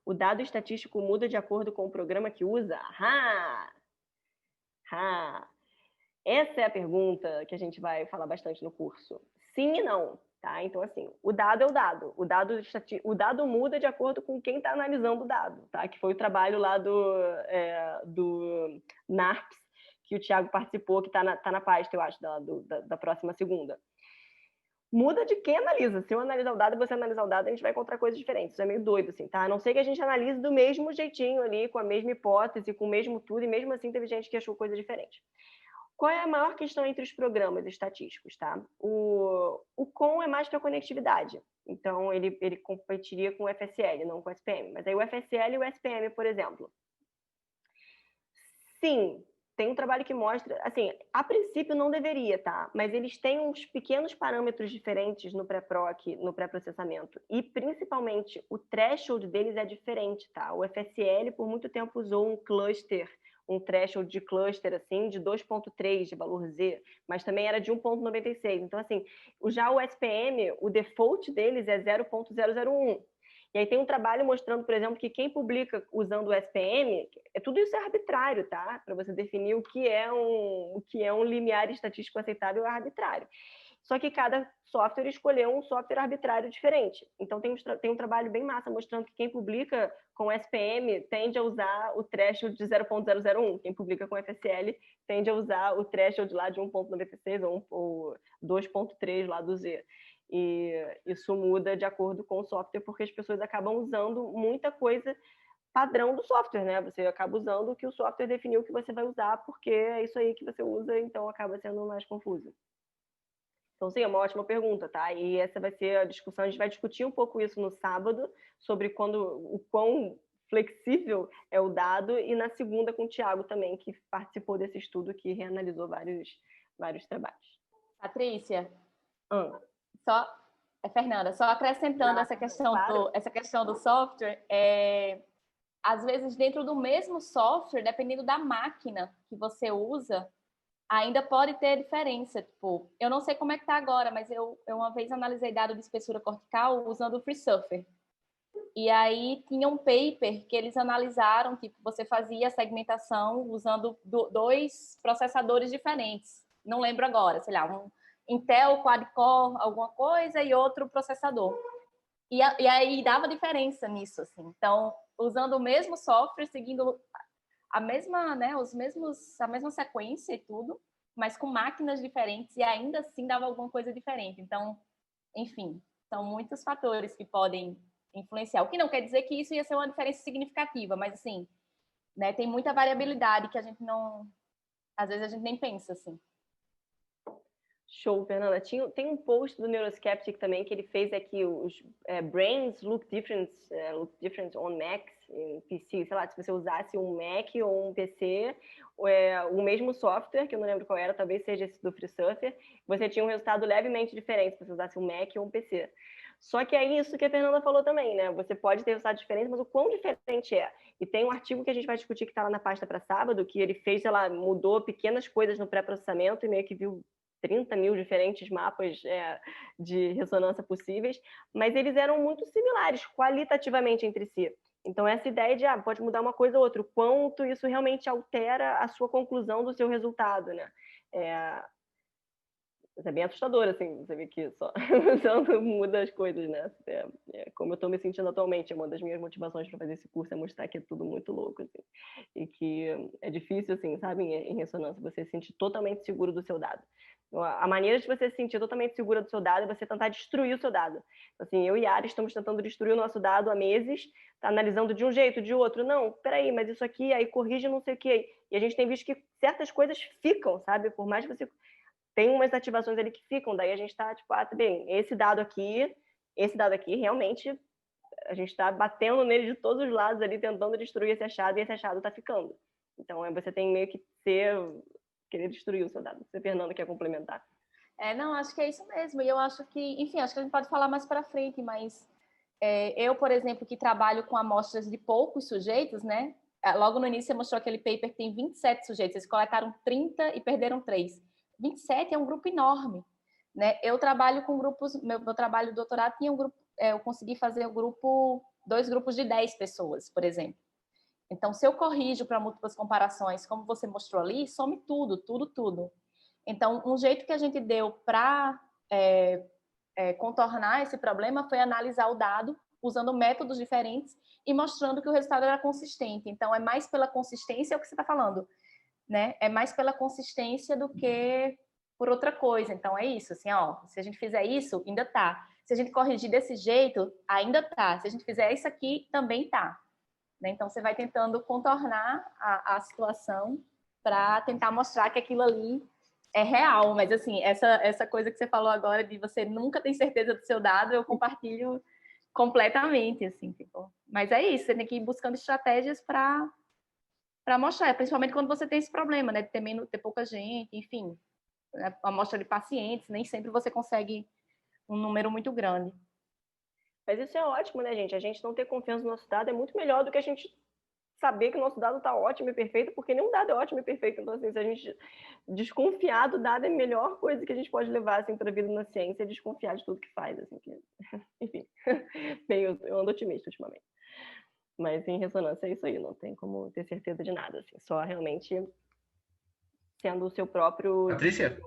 O dado estatístico muda de acordo com o programa que usa? Essa é a pergunta que a gente vai falar bastante no curso. Sim e não, tá? Então, assim, o dado é o dado. O dado muda de acordo com quem está analisando o dado, tá? Que foi o trabalho lá do NARPS, que o Thiago participou, que está na pasta, eu acho, da próxima segunda. Muda de quem analisa. Se eu analisar o dado e você analisar o dado, a gente vai encontrar coisas diferentes. Isso é meio doido, assim, tá? A não ser que a gente analise do mesmo jeitinho ali, com a mesma hipótese, com o mesmo tudo, e mesmo assim teve gente que achou coisa diferente. Qual é a maior questão entre os programas estatísticos, tá? O COM é mais para conectividade. Então, ele competiria com o FSL, não com o SPM. Mas aí o FSL e o SPM, por exemplo. Sim, tem um trabalho que mostra, assim, a princípio não deveria, tá? Mas eles têm uns pequenos parâmetros diferentes no pré-proc, no pré-processamento. E, principalmente, o threshold deles é diferente, tá? O FSL, por muito tempo, usou um threshold de cluster, assim, de 2.3 de valor Z, mas também era de 1.96. Então, assim, já o SPM, o default deles é 0.001. E aí tem um trabalho mostrando, por exemplo, que quem publica usando o SPM, tudo isso é arbitrário, tá? Para você definir o que é um limiar estatístico aceitável é arbitrário. Só que cada software escolheu um software arbitrário diferente. Então tem um trabalho bem massa mostrando que quem publica com SPM tende a usar o threshold de 0.001. Quem publica com FSL tende a usar o threshold lá de 1.96 ou 2.3 lá do Z. E isso muda de acordo com o software, porque as pessoas acabam usando muita coisa padrão do software, né? Você acaba usando o que o software definiu que você vai usar, porque é isso aí que você usa, então acaba sendo mais confuso. Então, sim, é uma ótima pergunta, tá? E essa vai ser a discussão, a gente vai discutir um pouco isso no sábado, sobre o quão flexível é o dado, e na segunda com o Thiago também, que participou desse estudo, que reanalisou vários trabalhos. Patrícia, Fernanda, só acrescentando essa questão do software, às vezes dentro do mesmo software, dependendo da máquina que você usa, ainda pode ter diferença. Tipo, eu não sei como é que tá agora, mas eu uma vez analisei dado de espessura cortical usando o FreeSurfer. E aí tinha um paper que eles analisaram, tipo, você fazia a segmentação usando dois processadores diferentes. Não lembro agora, sei lá, um Intel quad-core alguma coisa e outro processador. E aí dava diferença nisso, assim. Então, usando o mesmo software, seguindo a mesma, né, a mesma sequência e tudo, mas com máquinas diferentes, e ainda assim dava alguma coisa diferente. Então, enfim, são muitos fatores que podem influenciar. O que não quer dizer que isso ia ser uma diferença significativa, mas assim, né, tem muita variabilidade que a gente não, às vezes a gente nem pensa assim. Show, Fernanda. Tem um post do Neuroskeptic também que ele fez aqui, os brains look different on Macs e PC. Sei lá, se você usasse um Mac ou um PC, o mesmo software, que eu não lembro qual era, talvez seja esse do FreeSurfer, você tinha um resultado levemente diferente se você usasse um Mac ou um PC. Só que é isso que a Fernanda falou também, né? Você pode ter resultado diferente, mas o quão diferente é? E tem um artigo que a gente vai discutir que está lá na pasta para sábado, que ele fez, sei lá, mudou pequenas coisas no pré-processamento e meio que viu 30 mil diferentes mapas de ressonância possíveis, mas eles eram muito similares qualitativamente entre si. Então, essa ideia de pode mudar uma coisa ou outra, o quanto isso realmente altera a sua conclusão do seu resultado, né? É bem assustador, assim, você vê que só muda as coisas, né? Como eu estou me sentindo atualmente, uma das minhas motivações para fazer esse curso é mostrar que é tudo muito louco, assim, e que é difícil, assim, sabe, em ressonância, você se sentir totalmente seguro do seu dado. A maneira de você se sentir totalmente segura do seu dado é você tentar destruir o seu dado. Assim, eu e a Ari estamos tentando destruir o nosso dado há meses, tá analisando de um jeito, de outro. Não, peraí, mas isso aqui, aí corrige não sei o que. E a gente tem visto que certas coisas ficam, sabe? Por mais que você... Tem umas ativações ali que ficam, daí a gente está, tipo, bem, esse dado aqui, realmente, a gente está batendo nele de todos os lados ali, tentando destruir esse achado, e esse achado está ficando. Então, você tem meio que querer destruir o seu dado. Você, Fernanda, quer complementar? Não, acho que é isso mesmo. E eu acho que, enfim, acho que a gente pode falar mais para frente, mas eu, por exemplo, que trabalho com amostras de poucos sujeitos, né? Logo no início você mostrou aquele paper que tem 27 sujeitos, eles coletaram 30 e perderam 3. 27 é um grupo enorme, né? Eu trabalho com grupos, meu trabalho de doutorado tinha um grupo, eu consegui fazer o grupo dois grupos de 10 pessoas, por exemplo. Então, se eu corrijo para múltiplas comparações, como você mostrou ali, some tudo, tudo, tudo. Então, um jeito que a gente deu para contornar esse problema foi analisar o dado usando métodos diferentes e mostrando que o resultado era consistente. Então, é mais pela consistência, é o que você está falando, né? É mais pela consistência do que por outra coisa. Então, é isso, assim, ó, se a gente fizer isso, ainda tá. Se a gente corrigir desse jeito, ainda tá. Se a gente fizer isso aqui, também tá. Né? Então, você vai tentando contornar a situação para tentar mostrar que aquilo ali é real. Mas, assim, essa coisa que você falou agora de você nunca tem certeza do seu dado, eu compartilho completamente, assim. Tipo. Mas é isso, você tem que ir buscando estratégias para mostrar, principalmente quando você tem esse problema, né? De ter pouca gente, enfim. A amostra de pacientes, nem sempre você consegue um número muito grande. Mas isso é ótimo, né, gente? A gente não ter confiança no nosso dado é muito melhor do que a gente saber que o nosso dado está ótimo e perfeito, porque nenhum dado é ótimo e perfeito. Então, assim, se a gente desconfiar do dado, é a melhor coisa que a gente pode levar assim, para a vida na ciência, é desconfiar de tudo que faz. Assim, que... Enfim, eu ando otimista ultimamente. Mas em ressonância é isso aí, não tem como ter certeza de nada. Assim, só realmente sendo o seu próprio... Patrícia?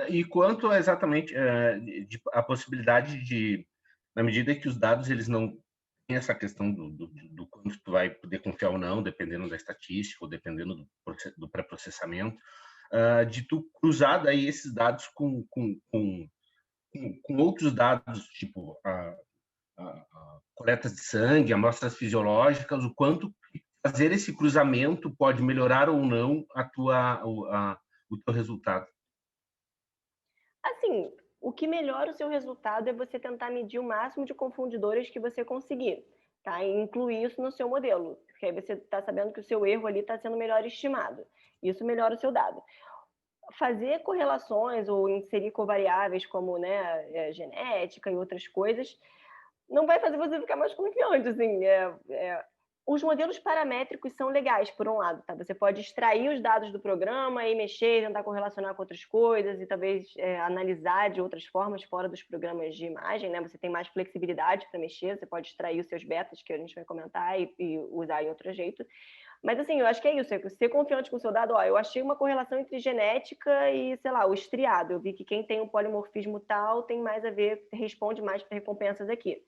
E quanto exatamente a possibilidade de, na medida que os dados eles não têm essa questão do quanto tu vai poder confiar ou não, dependendo da estatística ou dependendo do pré-processamento, de tu cruzar daí esses dados com outros dados, tipo coletas de sangue, amostras fisiológicas, o quanto fazer esse cruzamento pode melhorar ou não o teu resultado. Assim, o que melhora o seu resultado é você tentar medir o máximo de confundidores que você conseguir, tá? E incluir isso no seu modelo, porque aí você está sabendo que o seu erro ali está sendo melhor estimado. Isso melhora o seu dado. Fazer correlações ou inserir covariáveis como, né, genética e outras coisas não vai fazer você ficar mais confiante, assim. Os modelos paramétricos são legais, por um lado, tá? Você pode extrair os dados do programa e mexer, tentar correlacionar com outras coisas e talvez analisar de outras formas fora dos programas de imagem, né? Você tem mais flexibilidade para mexer, você pode extrair os seus betas, que a gente vai comentar, e usar em outro jeito. Mas, assim, eu acho que é isso, ser confiante com o seu dado. Ó, eu achei uma correlação entre genética e, sei lá, o estriado. Eu vi que quem tem um polimorfismo tal tem mais a ver, responde mais para recompensas aqui.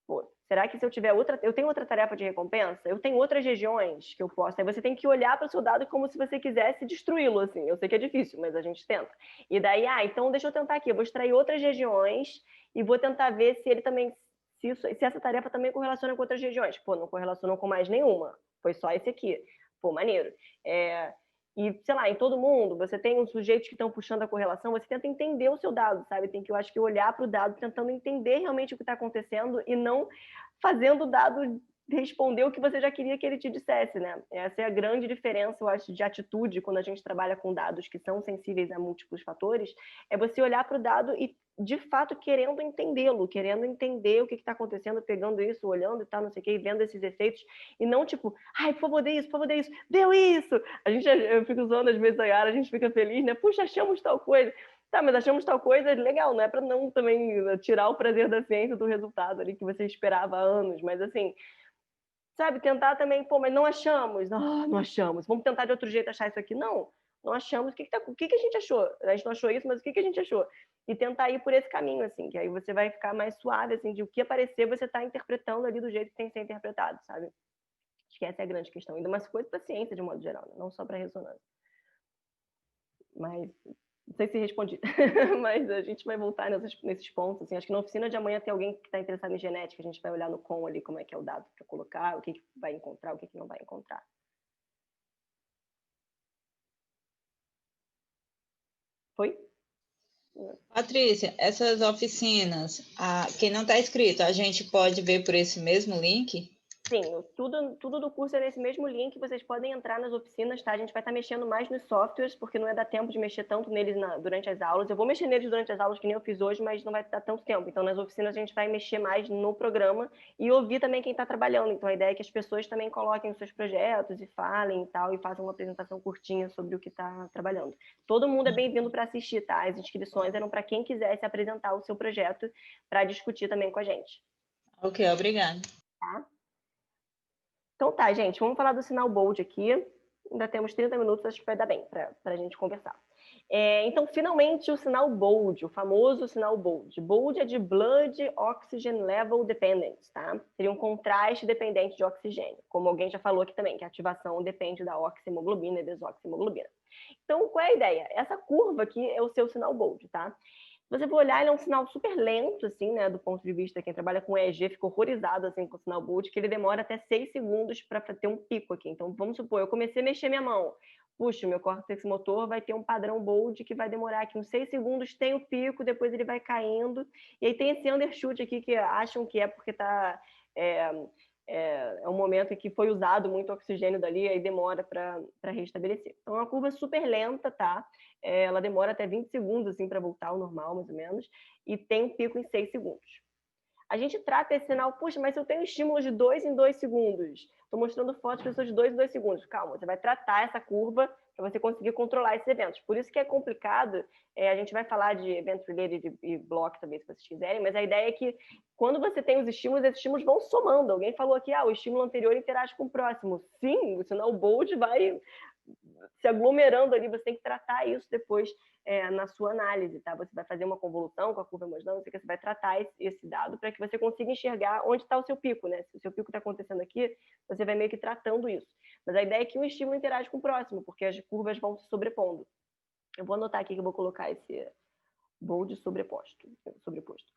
Pô, será que se eu tiver eu tenho outra tarefa de recompensa? Eu tenho outras regiões que eu posso. Aí você tem que olhar para o seu dado como se você quisesse destruí-lo, assim. Eu sei que é difícil, mas a gente tenta. E daí, então deixa eu tentar aqui. Eu vou extrair outras regiões e vou tentar ver se ele também, se essa tarefa também correlaciona com outras regiões. Pô, não correlacionou com mais nenhuma. Foi só esse aqui. Pô, maneiro. E, sei lá, em todo mundo, você tem uns sujeitos que estão puxando a correlação, você tenta entender o seu dado, sabe? Tem que, eu acho que olhar para o dado, tentando entender realmente o que está acontecendo e não fazendo o dado responder o que você já queria que ele te dissesse, né? Essa é a grande diferença, eu acho, de atitude quando a gente trabalha com dados que são sensíveis a múltiplos fatores, é você olhar para o dado e, de fato, querendo entendê-lo, querendo entender o que está acontecendo, pegando isso, olhando e tal, não sei o que, vendo esses efeitos, e não tipo, ai, por favor, dê isso, por favor, dê isso, deu isso! Eu fico usando às vezes a Yara, a gente fica feliz, né? Puxa, achamos tal coisa. Tá, mas achamos tal coisa legal, não é para não também tirar o prazer da ciência do resultado ali que você esperava há anos, mas assim, sabe, tentar também, pô, mas não achamos, não achamos, vamos tentar de outro jeito achar isso aqui. Não achamos, o que a gente achou? A gente não achou isso, mas o que a gente achou? E tentar ir por esse caminho, assim, que aí você vai ficar mais suave, assim, de o que aparecer você está interpretando ali do jeito que tem que ser interpretado, sabe? Acho que essa é a grande questão, ainda mais coisa para ciência de modo geral, né? Não só para ressonância. Mas não sei se respondi, mas a gente vai voltar nesses pontos. Assim, acho que na oficina de amanhã tem alguém que está interessado em genética, a gente vai olhar no com ali como é que é o dado para colocar, o que vai encontrar, o que não vai encontrar. Foi? Patrícia, essas oficinas, quem não está inscrito, a gente pode ver por esse mesmo link? Sim, tudo do curso é nesse mesmo link, vocês podem entrar nas oficinas, tá? A gente vai estar mexendo mais nos softwares, porque não é dar tempo de mexer tanto neles durante as aulas. Eu vou mexer neles durante as aulas, que nem eu fiz hoje, mas não vai dar tanto tempo. Então, nas oficinas, a gente vai mexer mais no programa e ouvir também quem está trabalhando. Então, a ideia é que as pessoas também coloquem os seus projetos e falem e tal, e façam uma apresentação curtinha sobre o que está trabalhando. Todo mundo é bem-vindo para assistir, tá? As inscrições eram para quem quisesse apresentar o seu projeto para discutir também com a gente. Ok, obrigada. Tá? Então tá, gente, vamos falar do sinal bold aqui. Ainda temos 30 minutos, acho que vai dar bem para a gente conversar. Então, finalmente, o sinal bold, o famoso sinal bold. Bold é de Blood Oxygen Level Dependent, tá? Seria um contraste dependente de oxigênio, como alguém já falou aqui também, que a ativação depende da oxihemoglobina e desoxihemoglobina. Então, qual é a ideia? Essa curva aqui é o seu sinal bold, tá? Se você for olhar, ele é um sinal super lento, assim, né? Do ponto de vista, quem trabalha com EEG fica horrorizado, assim, com o sinal bold, que ele demora até 6 segundos para ter um pico aqui. Então, vamos supor, eu comecei a mexer minha mão. Puxa, meu córtex motor vai ter um padrão bold que vai demorar aqui uns 6 segundos, tem o pico, depois ele vai caindo. E aí tem esse undershoot aqui que acham que é porque tá... É um momento em que foi usado muito oxigênio dali, aí demora para restabelecer. Então, é uma curva super lenta, tá? Ela demora até 20 segundos assim, para voltar ao normal, mais ou menos, e tem um pico em 6 segundos. A gente trata esse sinal, puxa, mas se eu tenho estímulo de 2 em 2 segundos, estou mostrando fotos de pessoas de 2 em 2 segundos. Calma, você vai tratar essa curva para você conseguir controlar esses eventos. Por isso que é complicado, a gente vai falar de event related e block também, se vocês quiserem, mas a ideia é que quando você tem os estímulos vão somando. Alguém falou aqui, o estímulo anterior interage com o próximo. Sim, o sinal bold vai se aglomerando ali, você tem que tratar isso depois na sua análise, tá? Você vai fazer uma convolução com a curva hemodinâmica, você vai tratar esse dado para que você consiga enxergar onde está o seu pico, né? Se o seu pico está acontecendo aqui, você vai meio que tratando isso. Mas a ideia é que um estímulo interage com o próximo, porque as curvas vão se sobrepondo. Eu vou anotar aqui que eu vou colocar esse bold sobreposto.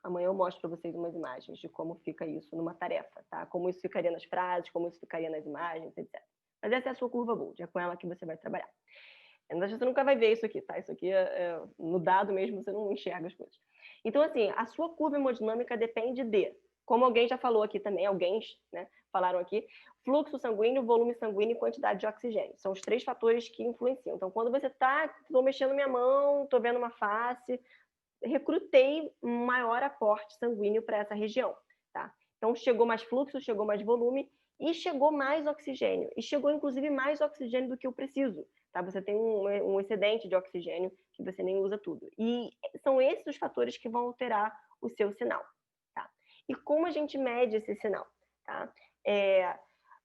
Amanhã eu mostro para vocês umas imagens de como fica isso numa tarefa, tá? Como isso ficaria nas frases, como isso ficaria nas imagens, etc. Mas essa é a sua curva bold, é com ela que você vai trabalhar. Você nunca vai ver isso aqui, tá? Isso aqui no dado mesmo, você não enxerga as coisas. Então, assim, a sua curva hemodinâmica depende de, como alguém já falou aqui também, alguém, né, falaram aqui, fluxo sanguíneo, volume sanguíneo e quantidade de oxigênio. São os 3 fatores que influenciam. Então, quando você estou mexendo minha mão, estou vendo uma face, recrutei um maior aporte sanguíneo para essa região, tá? Então, chegou mais fluxo, chegou mais volume e chegou mais oxigênio. E chegou, inclusive, mais oxigênio do que eu preciso, tá? Você tem um excedente de oxigênio que você nem usa tudo. E são esses os fatores que vão alterar o seu sinal, tá? E como a gente mede esse sinal, tá?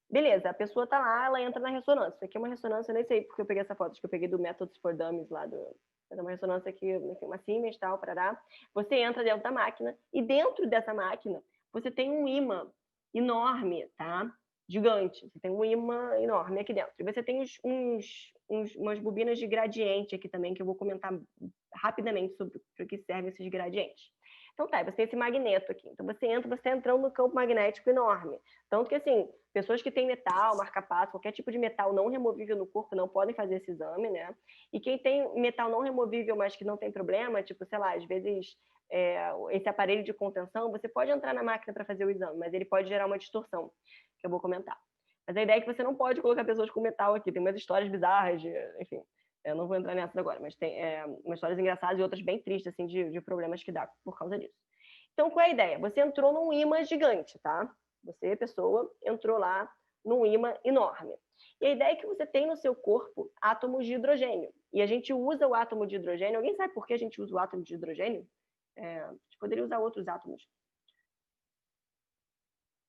Beleza, a pessoa tá lá, ela entra na ressonância. Isso aqui é uma ressonância, eu nem sei porque eu peguei essa foto, acho que eu peguei do Methods for Dummies lá é uma ressonância aqui, enfim, uma Siemens, tal, parará. Você entra dentro da máquina e dentro dessa máquina você tem um ímã enorme, tá? Gigante. Você tem um ímã enorme aqui dentro. E você tem umas bobinas de gradiente aqui também, que eu vou comentar rapidamente sobre o que servem esses gradientes. Então tá, você tem esse magneto aqui. Então você está entrando no campo magnético enorme. Tanto que, assim, pessoas que têm metal, marca-passo, qualquer tipo de metal não removível no corpo não podem fazer esse exame, né? E quem tem metal não removível, mas que não tem problema, tipo, sei lá, às vezes esse aparelho de contenção, você pode entrar na máquina para fazer o exame, mas ele pode gerar uma distorção, que eu vou comentar. Mas a ideia é que você não pode colocar pessoas com metal aqui. Tem umas histórias bizarras, enfim, eu não vou entrar nessas agora, mas tem umas histórias engraçadas e outras bem tristes, assim, de problemas que dá por causa disso. Então, qual é a ideia? Você entrou num ímã gigante, tá? Você, pessoa, entrou lá num ímã enorme. E a ideia é que você tem no seu corpo átomos de hidrogênio. E a gente usa o átomo de hidrogênio. Alguém sabe por que a gente usa o átomo de hidrogênio? A gente poderia usar outros átomos.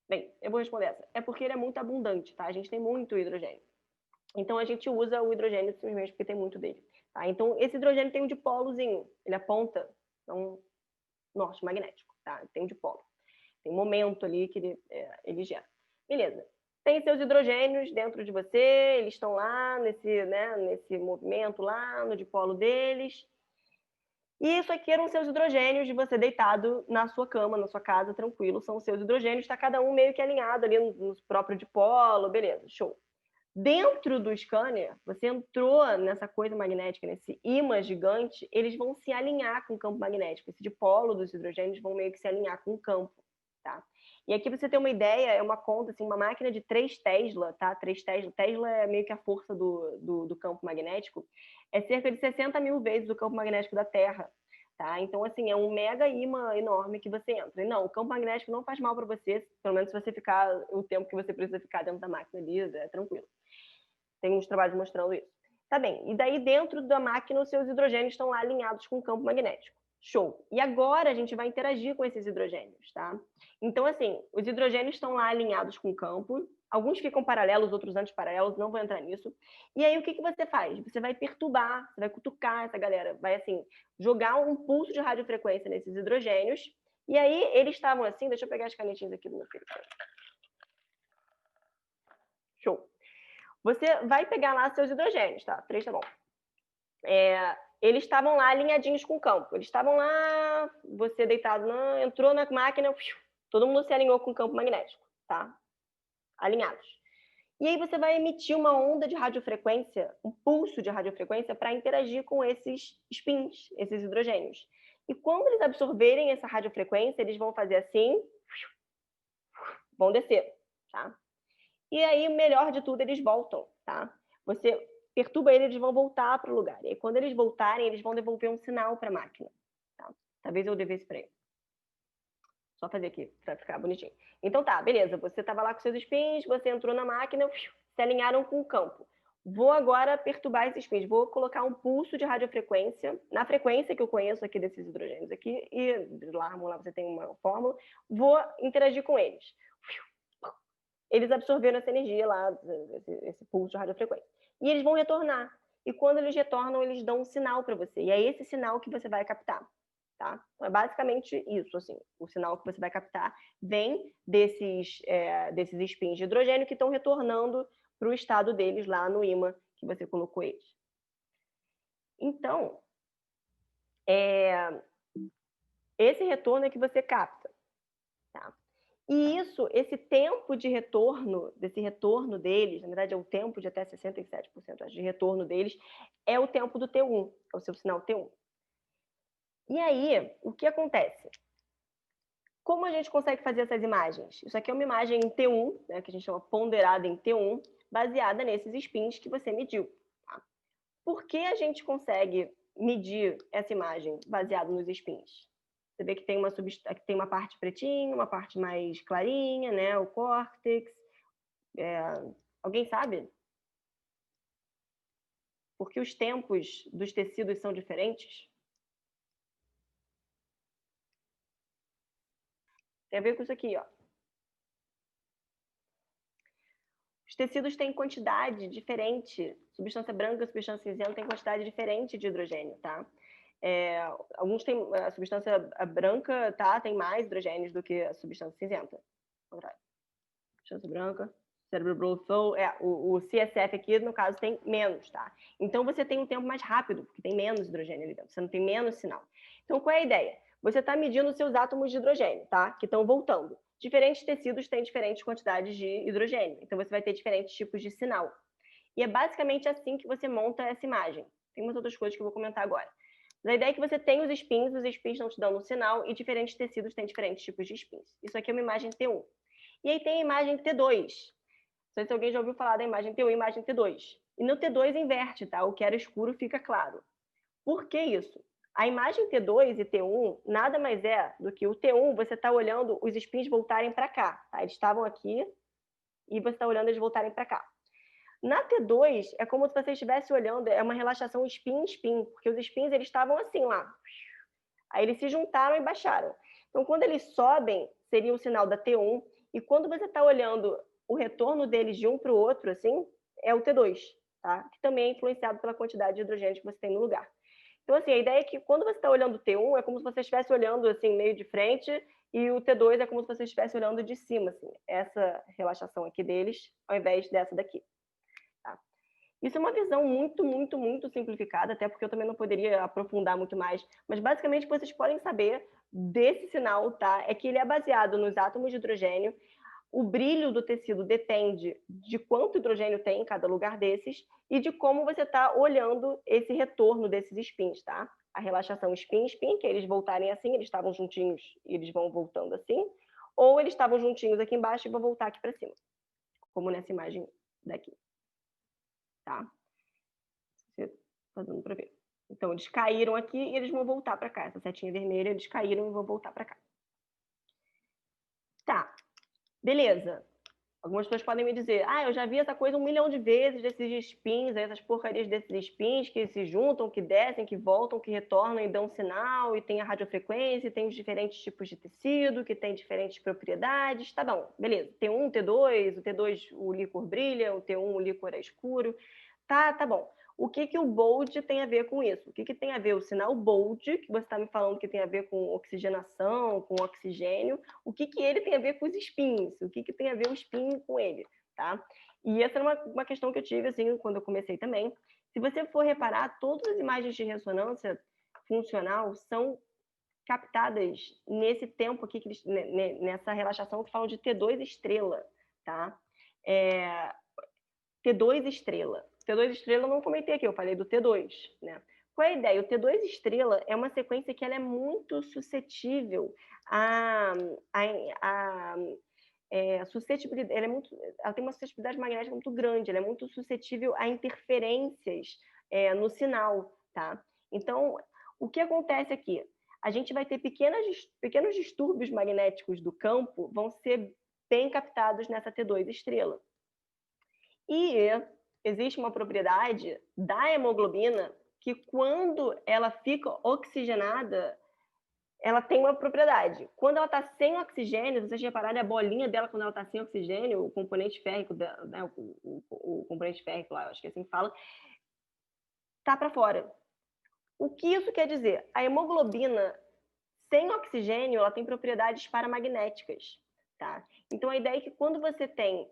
Bem, eu vou responder essa. É porque ele é muito abundante, tá? A gente tem muito hidrogênio. Então, a gente usa o hidrogênio simplesmente porque tem muito dele. Tá? Então, esse hidrogênio tem um dipolozinho. Ele aponta para um norte magnético. Tá? Tem um dipolo. Tem um momento ali que ele gera. Beleza. Tem seus hidrogênios dentro de você, eles estão lá nesse movimento lá, no dipolo deles. E isso aqui eram seus hidrogênios de você deitado na sua cama, na sua casa, tranquilo. São os seus hidrogênios, está cada um meio que alinhado ali no próprio dipolo, beleza, show. Dentro do scanner, você entrou nessa coisa magnética, nesse ímã gigante, eles vão se alinhar com o campo magnético. Esse dipolo dos hidrogênios vão meio que se alinhar com o campo, tá? E aqui você tem uma ideia, é uma conta, assim, uma máquina de 3 Tesla, tá? 3 Tesla, Tesla é meio que a força do campo magnético, é cerca de 60 mil vezes o campo magnético da Terra, tá? Então, assim, é um mega ímã enorme que você entra. E não, o campo magnético não faz mal para você, pelo menos se você ficar o tempo que você precisa ficar dentro da máquina ali, é tranquilo. Tem uns trabalhos mostrando isso. Tá bem, e daí dentro da máquina os seus hidrogênios estão lá alinhados com o campo magnético. Show. E agora a gente vai interagir com esses hidrogênios, tá? Então, assim, os hidrogênios estão lá alinhados com o campo, alguns ficam paralelos, outros antiparalelos, não vou entrar nisso. E aí, o que você faz? Você vai perturbar, você vai cutucar essa galera, vai, assim, jogar um pulso de radiofrequência nesses hidrogênios, e aí eles estavam assim, deixa eu pegar as canetinhas aqui do meu filho. Show. Você vai pegar lá seus hidrogênios, tá? 3 tá bom. Eles estavam lá alinhadinhos com o campo. Eles estavam lá, você deitado, entrou na máquina, todo mundo se alinhou com o campo magnético, tá? Alinhados. E aí você vai emitir uma onda de radiofrequência, um pulso de radiofrequência para interagir com esses spins, esses hidrogênios. E quando eles absorverem essa radiofrequência, eles vão fazer assim, vão descer, tá? E aí, o melhor de tudo, eles voltam, tá? Você perturba eles vão voltar para o lugar. E aí, quando eles voltarem, eles vão devolver um sinal para a máquina. Tá? Talvez eu devesse para ele. Só fazer aqui, para ficar bonitinho. Então tá, beleza. Você estava lá com seus spins, você entrou na máquina, se alinharam com o campo. Vou agora perturbar esses spins. Vou colocar um pulso de radiofrequência, na frequência que eu conheço aqui desses hidrogênios aqui, e lá você tem uma fórmula. Vou interagir com eles. Eles absorveram essa energia lá, esse pulso de radiofrequência. E eles vão retornar. E quando eles retornam, eles dão um sinal para você. E é esse sinal que você vai captar. Tá? Então, é basicamente isso. Assim, o sinal que você vai captar vem desses spins de hidrogênio que estão retornando para o estado deles lá no ímã que você colocou eles. Então, esse retorno é que você capta. Tá? E isso, esse tempo de retorno, desse retorno deles, na verdade é o tempo de até 67% de retorno deles, é o tempo do T1, é o seu sinal T1. E aí, o que acontece? Como a gente consegue fazer essas imagens? Isso aqui é uma imagem em T1, né, que a gente chama ponderada em T1, baseada nesses spins que você mediu. Tá? Por que a gente consegue medir essa imagem baseada nos spins? Você vê que tem uma parte pretinha, uma parte mais clarinha, né? O córtex. Alguém sabe? Porque os tempos dos tecidos são diferentes? Tem a ver com isso aqui, ó. Os tecidos têm quantidade diferente. Substância branca, substância cinzenta tem quantidade diferente de hidrogênio, tá? Alguns têm a substância branca, tá? Tem mais hidrogênios do que a substância cinzenta. Substância branca, cerebral flow, o CSF aqui, no caso, tem menos, tá? Então, você tem um tempo mais rápido, porque tem menos hidrogênio ali dentro, você não tem menos sinal. Então, qual é a ideia? Você está medindo os seus átomos de hidrogênio, tá? Que estão voltando. Diferentes tecidos têm diferentes quantidades de hidrogênio, então você vai ter diferentes tipos de sinal. E é basicamente assim que você monta essa imagem. Tem umas outras coisas que eu vou comentar agora. Mas a ideia é que você tem os spins estão te dando um sinal e diferentes tecidos têm diferentes tipos de spins. Isso aqui é uma imagem T1. E aí tem a imagem T2. Não sei se alguém já ouviu falar da imagem T1 e imagem T2. E no T2 inverte, tá? O que era escuro fica claro. Por que isso? A imagem T2 e T1 nada mais é do que o T1, você está olhando os spins voltarem para cá. Tá? Eles estavam aqui e você está olhando eles voltarem para cá. Na T2, é como se você estivesse olhando, é uma relaxação spin-spin, porque os spins eles estavam assim lá. Aí eles se juntaram e baixaram. Então, quando eles sobem, seria o sinal da T1, e quando você está olhando o retorno deles de um para o outro, assim, é o T2, tá? Que também é influenciado pela quantidade de hidrogênio que você tem no lugar. Então, assim, a ideia é que quando você está olhando o T1, é como se você estivesse olhando, assim, meio de frente, e o T2 é como se você estivesse olhando de cima, assim. Essa relaxação aqui deles, ao invés dessa daqui. Tá? Isso é uma visão muito, muito, muito simplificada, até porque eu também não poderia aprofundar muito mais, mas basicamente vocês podem saber desse sinal, tá? É que ele é baseado nos átomos de hidrogênio. O brilho do tecido depende de quanto hidrogênio tem em cada lugar desses e de como você está olhando esse retorno desses spins, tá? A relaxação spin-spin, que eles voltarem assim, eles estavam juntinhos e eles vão voltando assim, ou eles estavam juntinhos aqui embaixo e vão voltar aqui para cima, como nessa imagem daqui. Tá? Você está dando para ver. Então, eles caíram aqui e eles vão voltar para cá. Essa setinha vermelha, eles caíram e vão voltar para cá. Tá. Beleza. Algumas pessoas podem me dizer, eu já vi essa coisa 1 milhão de vezes, desses spins, essas porcarias desses spins que se juntam, que descem, que voltam, que retornam e dão sinal, e tem a radiofrequência, e tem os diferentes tipos de tecido, que tem diferentes propriedades. Tá bom, beleza. T1, T2, o T2 o líquor brilha, o T1 o líquor é escuro. Tá bom. O que o bold tem a ver com isso? O que tem a ver o sinal bold, que você está me falando que tem a ver com oxigenação, com oxigênio, o que ele tem a ver com os spins? O que tem a ver o spin com ele, tá? E essa era uma questão que eu tive, assim, quando eu comecei também. Se você for reparar, todas as imagens de ressonância funcional são captadas nesse tempo aqui, nessa relaxação que falam de T2 estrela, tá? T2 estrela. T2 estrela eu não comentei aqui, eu falei do T2, né? Qual é a ideia? O T2 estrela é uma sequência que ela é muito suscetível suscetibilidade, ela tem uma suscetibilidade magnética muito grande, ela é muito suscetível a interferências no sinal, tá? Então, o que acontece aqui? A gente vai ter pequenos distúrbios magnéticos do campo, vão ser bem captados nessa T2 estrela. E existe uma propriedade da hemoglobina que, quando ela fica oxigenada, ela tem uma propriedade. Quando ela está sem oxigênio, se vocês repararem, a bolinha dela, quando ela está sem oxigênio, o componente férrico, né, o componente férrico lá, eu acho que assim fala, está para fora. O que isso quer dizer? A hemoglobina sem oxigênio, ela tem propriedades paramagnéticas, tá? Então, a ideia é que quando você tem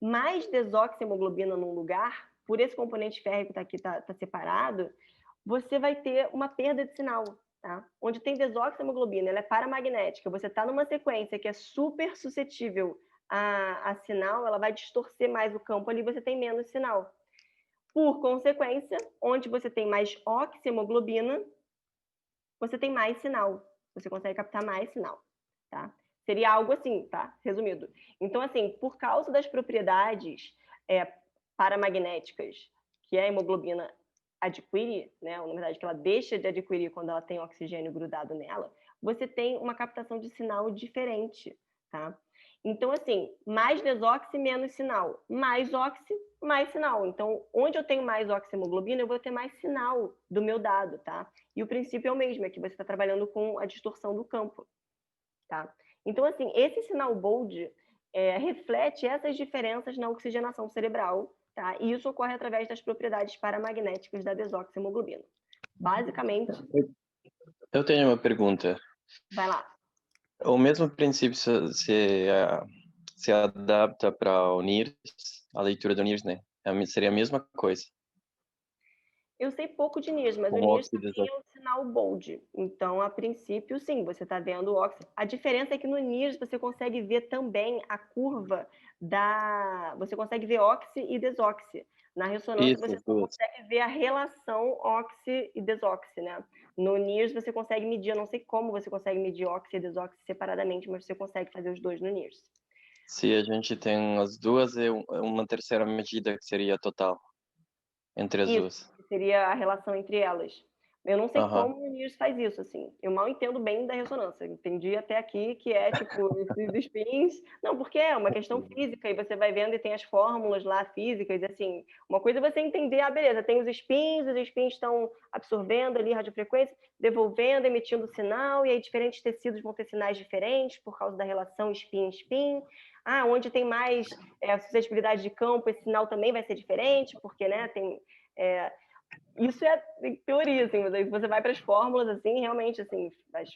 mais desoxihemoglobina num lugar, por esse componente férrico tá aqui, tá separado, você vai ter uma perda de sinal, tá? Onde tem desoxihemoglobina, ela é paramagnética, você está numa sequência que é super suscetível a sinal, ela vai distorcer mais o campo ali, você tem menos sinal. Por consequência, onde você tem mais oxihemoglobina, você tem mais sinal, você consegue captar mais sinal, tá? Seria algo assim, tá? Resumido. Então, assim, por causa das propriedades paramagnéticas que a hemoglobina adquire, né? Na verdade, que ela deixa de adquirir quando ela tem oxigênio grudado nela, você tem uma captação de sinal diferente, tá? Então, assim, mais desoxi, menos sinal. Mais oxi, mais sinal. Então, onde eu tenho mais oxihemoglobina, eu vou ter mais sinal do meu dado, tá? E o princípio é o mesmo, é que você está trabalhando com a distorção do campo, tá? Então, assim, esse sinal bold reflete essas diferenças na oxigenação cerebral, tá? E isso ocorre através das propriedades paramagnéticas da desoxihemoglobina. Basicamente... Eu tenho uma pergunta. Vai lá. O mesmo princípio se adapta para o NIRS, a leitura do NIRS, né? Seria a mesma coisa. Eu sei pouco de NIRS, mas o NIRS também é um sinal bold. Então, a princípio, sim, você está vendo o oxi. A diferença é que no NIRS você consegue ver também a curva Você consegue ver oxi e desoxi. Na ressonância, você só consegue ver a relação oxi e desoxi, né? No NIRS você consegue medir, eu não sei como você consegue medir oxi e desoxi separadamente, mas você consegue fazer os dois no NIRS. Se a gente tem as duas, é uma terceira medida que seria total entre as duas. Seria a relação entre elas. Eu não sei como o NIRS faz isso, assim. Eu mal entendo bem da ressonância. Entendi até aqui que é, tipo, esses spins... Não, porque é uma questão física, e você vai vendo e tem as fórmulas lá físicas, e assim... Uma coisa é você entender, beleza, tem os spins estão absorvendo ali radiofrequência, devolvendo, emitindo sinal, e aí diferentes tecidos vão ter sinais diferentes por causa da relação spin-spin. Onde tem mais suscetibilidade de campo, esse sinal também vai ser diferente, porque, né, tem... Isso é teoria, assim, mas aí você vai para as fórmulas, assim, realmente, assim, as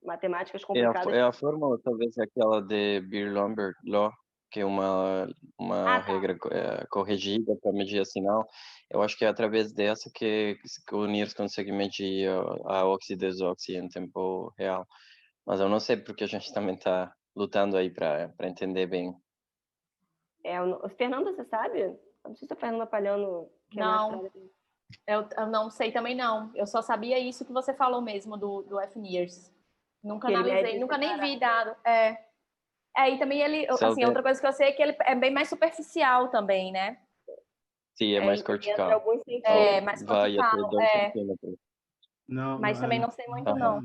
matemáticas complicadas. A fórmula talvez é aquela de Beer-Lambert Law, que é uma regra corrigida para medir a sinal. Eu acho que é através dessa que o NIRS consegue medir a oxi e desoxi em tempo real. Mas eu não sei porque a gente também está lutando aí para entender bem. Fernanda, você sabe? Eu não sei se a Fernanda Palhano... Não, eu não sei também não. Eu só sabia isso que você falou mesmo do FNIRS. Nunca analisei, nunca nem vi dado. E também ele, assim, outra coisa que eu sei é que ele é bem mais superficial também, né? Sim, é mais cortical. Mais cortical, até 2 centímetros. Mas também não sei muito, não.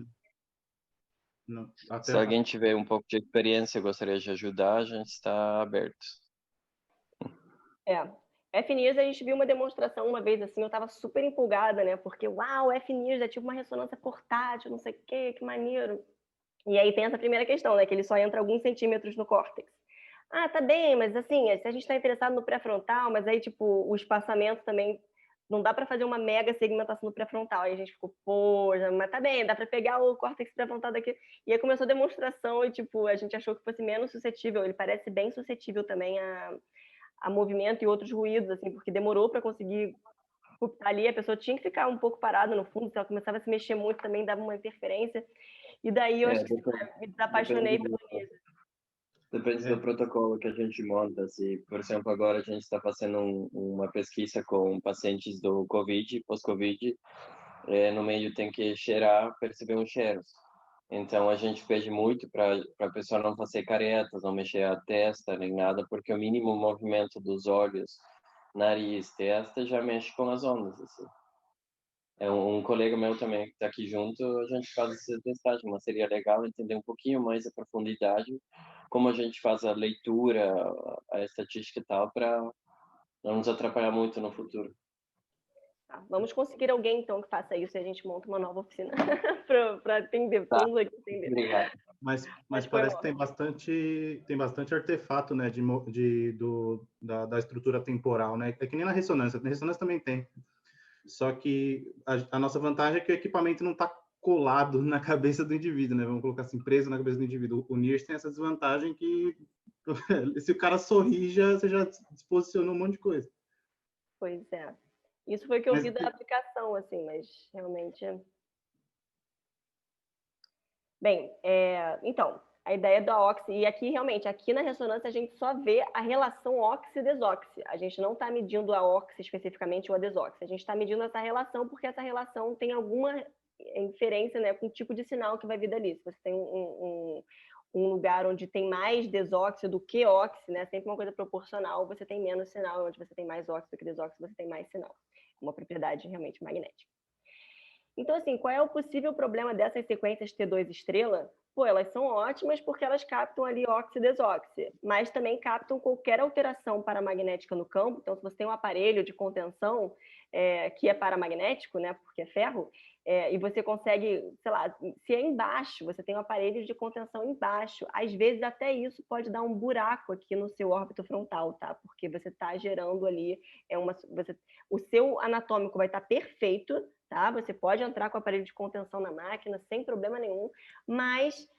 Se alguém tiver um pouco de experiência e gostaria de ajudar, a gente está aberto. FNIRS, a gente viu uma demonstração uma vez, assim, eu estava super empolgada, né? Porque, uau, FNIRS é tipo uma ressonância portátil, não sei o quê, que maneiro. E aí tem essa primeira questão, né? Que ele só entra alguns centímetros no córtex. Ah, tá bem, mas assim, se a gente está interessado no pré-frontal, mas aí, tipo, o espaçamento também, não dá para fazer uma mega segmentação no pré-frontal. Aí a gente ficou, poxa, mas tá bem, dá para pegar o córtex pré-frontal daqui. E aí começou a demonstração e, tipo, a gente achou que fosse menos suscetível. Ele parece bem suscetível também a movimento e outros ruídos, assim, porque demorou para conseguir captar ali. A pessoa tinha que ficar um pouco parada no fundo, se ela começava a se mexer muito também dava uma interferência. E daí eu acho que me desapaixonei pelo início. Depende do protocolo que a gente monta. Se, por exemplo, agora a gente está fazendo uma pesquisa com pacientes do COVID, pós-COVID, no meio tem que cheirar, perceber os cheiros. Então a gente pede muito para a pessoa não fazer caretas, não mexer a testa nem nada, porque o mínimo movimento dos olhos, nariz, testa já mexe com as ondas. Assim. Um colega meu também que está aqui junto, a gente faz essa testagem, mas seria legal entender um pouquinho mais a profundidade, como a gente faz a leitura, a estatística e tal, para não nos atrapalhar muito no futuro. Vamos conseguir alguém, então, que faça isso e a gente monta uma nova oficina para atender, todos aqui entender. Obrigado. Mas parece que tem bastante artefato, né, da estrutura temporal, né? É que nem na ressonância também tem. Só que a nossa vantagem é que o equipamento não está colado na cabeça do indivíduo, né? Vamos colocar assim, preso na cabeça do indivíduo. O NIRS tem essa desvantagem que se o cara sorrir, você já disposicionou um monte de coisa. Pois é. Isso foi o que eu vi da aplicação, assim, mas realmente... Bem, então, a ideia da OXY, e aqui realmente, aqui na ressonância a gente só vê a relação OXY-DESOXY. A gente não está medindo a OXY especificamente ou a DESOXY. A gente está medindo essa relação porque essa relação tem alguma inferência, né, com o tipo de sinal que vai vir dali. Se você tem um lugar onde tem mais desóxido do que óxido, né, sempre uma coisa proporcional, você tem menos sinal, onde você tem mais óxido do que desóxido, você tem mais sinal. Uma propriedade realmente magnética. Então, assim, qual é o possível problema dessas sequências T2 estrela? Pô, elas são ótimas porque elas captam ali óxido e desóxido, mas também captam qualquer alteração paramagnética no campo. Então, se você tem um aparelho de contenção que é paramagnético, né, porque é ferro, e você consegue, sei lá, se é embaixo, você tem um aparelho de contenção embaixo, às vezes até isso pode dar um buraco aqui no seu órbito frontal, tá? Porque você está gerando ali, o seu anatômico vai estar perfeito, tá? Você pode entrar com o aparelho de contenção na máquina sem problema nenhum, mas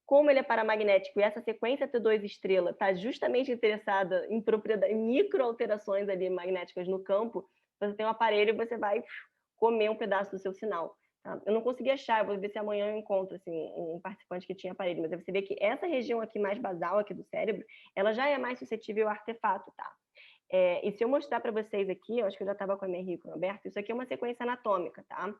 como ele é paramagnético e essa sequência T2 estrela está justamente interessada em microalterações ali magnéticas no campo, você tem um aparelho e você vai comer um pedaço do seu sinal. Tá? Eu não consegui achar, eu vou ver se amanhã eu encontro assim, um participante que tinha aparelho, mas você vê que essa região aqui mais basal aqui do cérebro, ela já é mais suscetível ao artefato, tá? E se eu mostrar para vocês aqui, eu acho que eu já estava com a minha rico aberta, isso aqui é uma sequência anatômica, tá?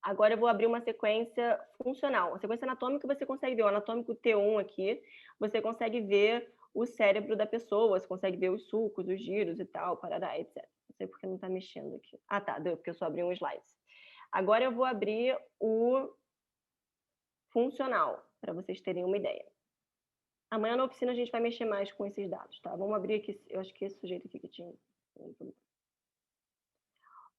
Agora eu vou abrir uma sequência funcional. A sequência anatômica você consegue ver o anatômico T1 aqui, você consegue ver o cérebro da pessoa, você consegue ver os sulcos, os giros e tal, parará, etc. Não sei porque não está mexendo aqui. Ah, tá, deu, porque eu só abri um slide. Agora eu vou abrir o funcional, para vocês terem uma ideia. Amanhã na oficina a gente vai mexer mais com esses dados, tá? Vamos abrir aqui, eu acho que esse sujeito aqui que tinha...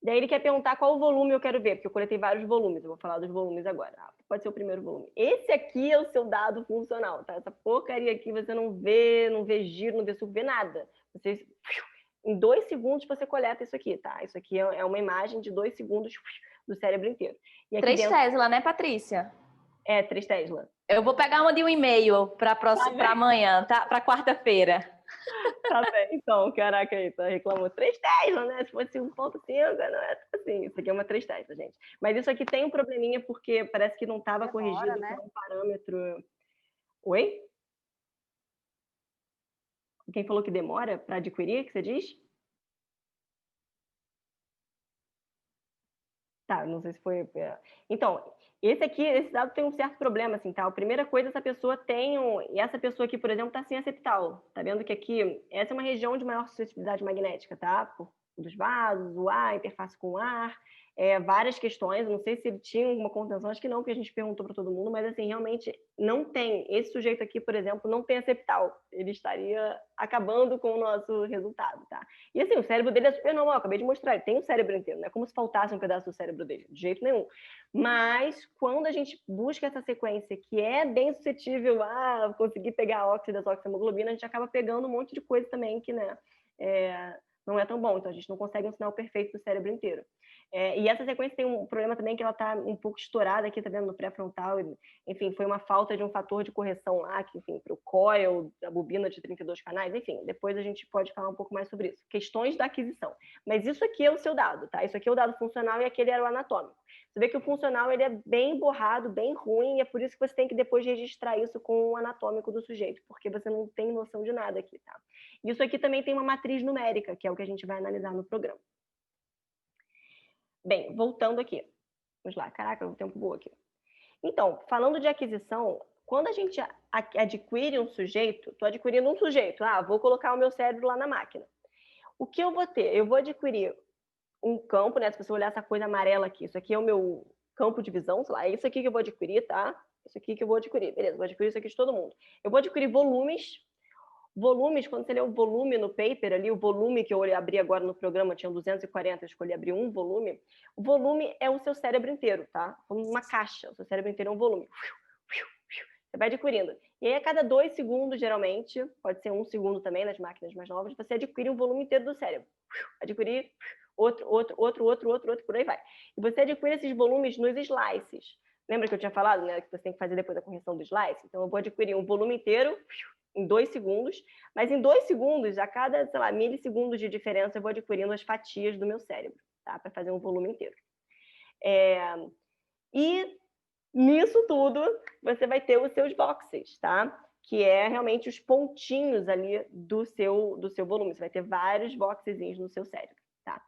Daí ele quer perguntar qual o volume eu quero ver, porque eu coletei vários volumes, eu vou falar dos volumes agora. Pode ser o primeiro volume. Esse aqui é o seu dado funcional, tá? Essa porcaria aqui você não vê giro, não vê suco, vê nada. Você, em 2 segundos você coleta isso aqui, tá? Isso aqui é uma imagem de 2 segundos do cérebro inteiro. E aqui 3 dentro... Tesla, né, Patrícia? 3 Tesla. Eu vou pegar uma de um e-mail para amanhã, tá? Para quarta-feira. Tá bem, então, caraca aí, tá reclamou 3 Tesla, né? Se fosse 1.5, não é assim. Isso aqui é uma 3 Tesla, gente. Mas isso aqui tem um probleminha porque parece que não estava corrigido, né? Com um parâmetro... Oi? Quem falou que demora para adquirir, que você diz? Tá, não sei se foi... Então, esse dado tem um certo problema, assim, tá? A primeira coisa, essa pessoa tem... E essa pessoa aqui, por exemplo, está sem aceptal. Tá vendo que aqui, essa é uma região de maior suscetibilidade magnética, tá? Dos vasos, o ar, interface com o ar. várias questões, não sei se ele tinha alguma contenção, acho que não, porque a gente perguntou para todo mundo, mas assim, realmente não tem. Esse sujeito aqui, por exemplo, não tem a septal, ele estaria acabando com o nosso resultado, tá? E assim, o cérebro dele é super normal, acabei de mostrar, ele tem um cérebro inteiro, não é como se faltasse um pedaço do cérebro dele, de jeito nenhum. Mas quando a gente busca essa sequência que é bem suscetível a conseguir pegar óxido e desoximoglobina, a gente acaba pegando um monte de coisa também que, né, não é tão bom, então a gente não consegue um sinal perfeito do cérebro inteiro. E essa sequência tem um problema também que ela está um pouco estourada aqui, tá vendo, no pré-frontal, enfim, foi uma falta de um fator de correção lá, que, enfim, para o coil, a bobina de 32 canais, enfim, depois a gente pode falar um pouco mais sobre isso. Questões da aquisição. Mas isso aqui é o seu dado, tá? Isso aqui é o dado funcional e aquele era o anatômico. Você vê que o funcional ele é bem borrado, bem ruim, e é por isso que você tem que depois registrar isso com o anatômico do sujeito, porque você não tem noção de nada aqui, tá? Isso aqui também tem uma matriz numérica, que é o que a gente vai analisar no programa. Bem, voltando aqui. Vamos lá, caraca, o tempo voa aqui. Então, falando de aquisição, quando a gente adquire um sujeito, estou adquirindo um sujeito, vou colocar o meu cérebro lá na máquina. O que eu vou ter? Eu vou adquirir um campo, né? Se você olhar essa coisa amarela aqui, isso aqui é o meu campo de visão, sei lá, é isso aqui que eu vou adquirir, tá? Isso aqui que eu vou adquirir, beleza, vou adquirir isso aqui de todo mundo. Eu vou adquirir volumes. Volumes, quando você lê o volume no paper ali, o volume que eu abri agora no programa, tinha 240, eu escolhi abrir um volume. O volume é o seu cérebro inteiro, tá? Como uma caixa, o seu cérebro inteiro é um volume. Você vai adquirindo. E aí, a cada 2 segundos, geralmente, pode ser 1 segundo também nas máquinas mais novas, você adquire um volume inteiro do cérebro. Adquirir outro, por aí vai. E você adquire esses volumes nos slices. Lembra que eu tinha falado, né, que você tem que fazer depois a correção do slice? Então, eu vou adquirir um volume inteiro em 2 segundos, mas em 2 segundos, a cada, sei lá, milissegundos de diferença, eu vou adquirindo as fatias do meu cérebro, tá? Para fazer um volume inteiro. E nisso tudo, você vai ter os seus boxes, tá? Que é realmente os pontinhos ali do seu volume. Você vai ter vários boxezinhos no seu cérebro, tá?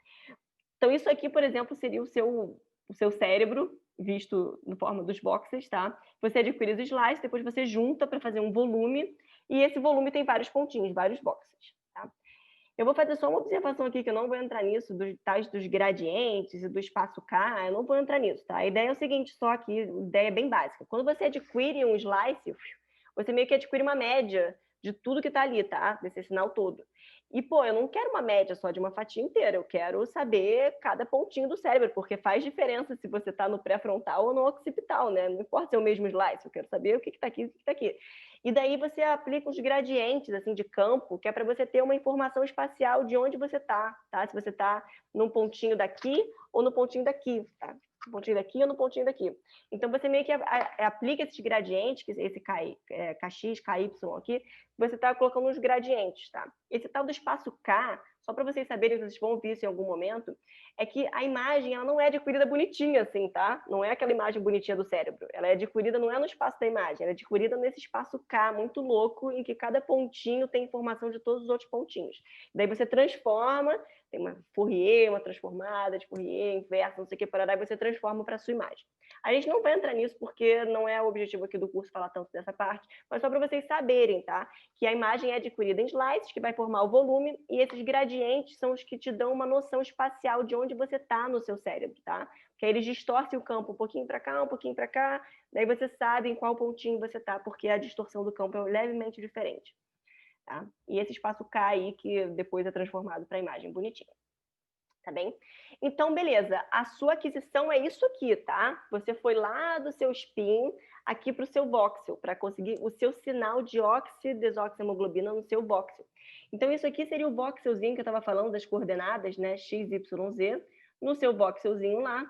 Então, isso aqui, por exemplo, seria o seu cérebro, visto na forma dos boxes, tá? Você adquire os slices, depois você junta para fazer um volume, e esse volume tem vários pontinhos, vários boxes, tá? Eu vou fazer só uma observação aqui, que eu não vou entrar nisso, dos gradientes e do espaço K, eu não vou entrar nisso, tá? A ideia é o seguinte, só aqui, ideia bem básica. Quando você adquire um slice, você meio que adquire uma média de tudo que está ali, tá? Desse sinal todo. E, pô, eu não quero uma média só de uma fatia inteira, eu quero saber cada pontinho do cérebro, porque faz diferença se você está no pré-frontal ou no occipital, né? Não importa se é o mesmo slice, eu quero saber o que está aqui e o que está aqui. E daí você aplica os gradientes, assim, de campo, que é para você ter uma informação espacial de onde você está, tá? Se você está num pontinho daqui ou no pontinho daqui, tá? No pontinho daqui ou no pontinho daqui. Então, você meio que aplica esses gradientes, esse KX, KY aqui, você está colocando os gradientes, tá? Esse tal do espaço K, só para vocês saberem, vocês vão ouvir isso em algum momento, é que a imagem ela não é adquirida bonitinha, assim, tá? Não é aquela imagem bonitinha do cérebro. Ela é adquirida, não é no espaço da imagem, ela é adquirida nesse espaço K, muito louco, em que cada pontinho tem informação de todos os outros pontinhos. Daí você transforma, tem uma Fourier, uma transformada de Fourier, inversa, não sei o que, para daí você transforma para a sua imagem. A gente não vai entrar nisso porque não é o objetivo aqui do curso falar tanto dessa parte, mas só para vocês saberem, tá? Que a imagem é adquirida em slices, que vai formar o volume, e esses gradientes são os que te dão uma noção espacial de onde você está no seu cérebro, tá? Porque aí eles distorcem o campo um pouquinho para cá, um pouquinho para cá, daí você sabe em qual pontinho você está, porque a distorção do campo é levemente diferente. Tá? E esse espaço K aí, que depois é transformado para a imagem bonitinha. Tá bem? Então, beleza. A sua aquisição é isso aqui, tá? Você foi lá do seu spin aqui para o seu voxel, para conseguir o seu sinal de óxido desoximoglobina no seu voxel. Então, isso aqui seria o voxelzinho que eu estava falando das coordenadas, né? X, Y, Z, no seu voxelzinho lá,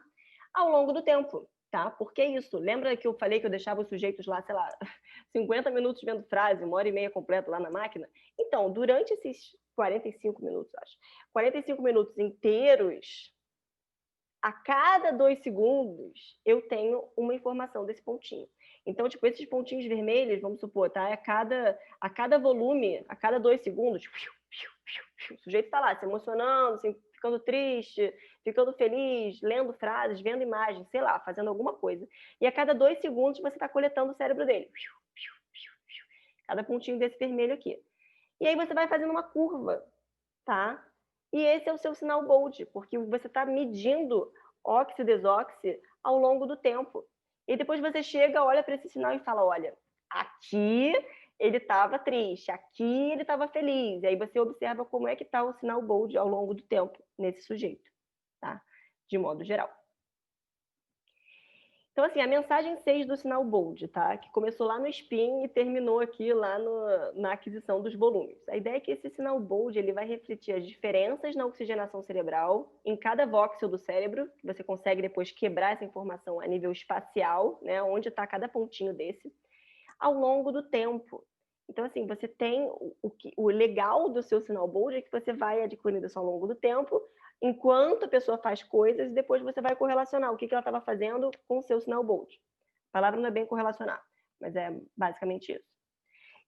ao longo do tempo. Tá? Por que isso? Lembra que eu falei que eu deixava os sujeitos lá, sei lá, 50 minutos vendo frase, 1h30 completa lá na máquina? Então, durante esses 45 minutos, acho, 45 minutos inteiros, a cada 2 segundos, eu tenho uma informação desse pontinho. Então, tipo, esses pontinhos vermelhos, vamos supor, tá? A cada volume, a cada 2 segundos, o sujeito está lá se emocionando, assim, ficando triste, ficando feliz, lendo frases, vendo imagens, sei lá, fazendo alguma coisa. E a cada 2 segundos você está coletando o cérebro dele. Cada pontinho desse vermelho aqui. E aí você vai fazendo uma curva, tá? E esse é o seu sinal bold, porque você está medindo óxido, desóxido, ao longo do tempo. E depois você chega, olha para esse sinal e fala, olha, aqui ele estava triste, aqui ele estava feliz. E aí você observa como é que está o sinal bold ao longo do tempo nesse sujeito, tá? De modo geral. Então, assim, a mensagem 6 do sinal bold, tá? Que começou lá no spin e terminou aqui lá na aquisição dos volumes. A ideia é que esse sinal bold ele vai refletir as diferenças na oxigenação cerebral em cada voxel do cérebro, que você consegue depois quebrar essa informação a nível espacial, né? Onde está cada pontinho desse, ao longo do tempo. Então, assim, você tem o legal do seu sinal bold é que você vai adquirindo isso ao longo do tempo, enquanto a pessoa faz coisas, e depois você vai correlacionar o que ela estava fazendo com o seu sinal bold. A palavra não é bem correlacionar, mas é basicamente isso.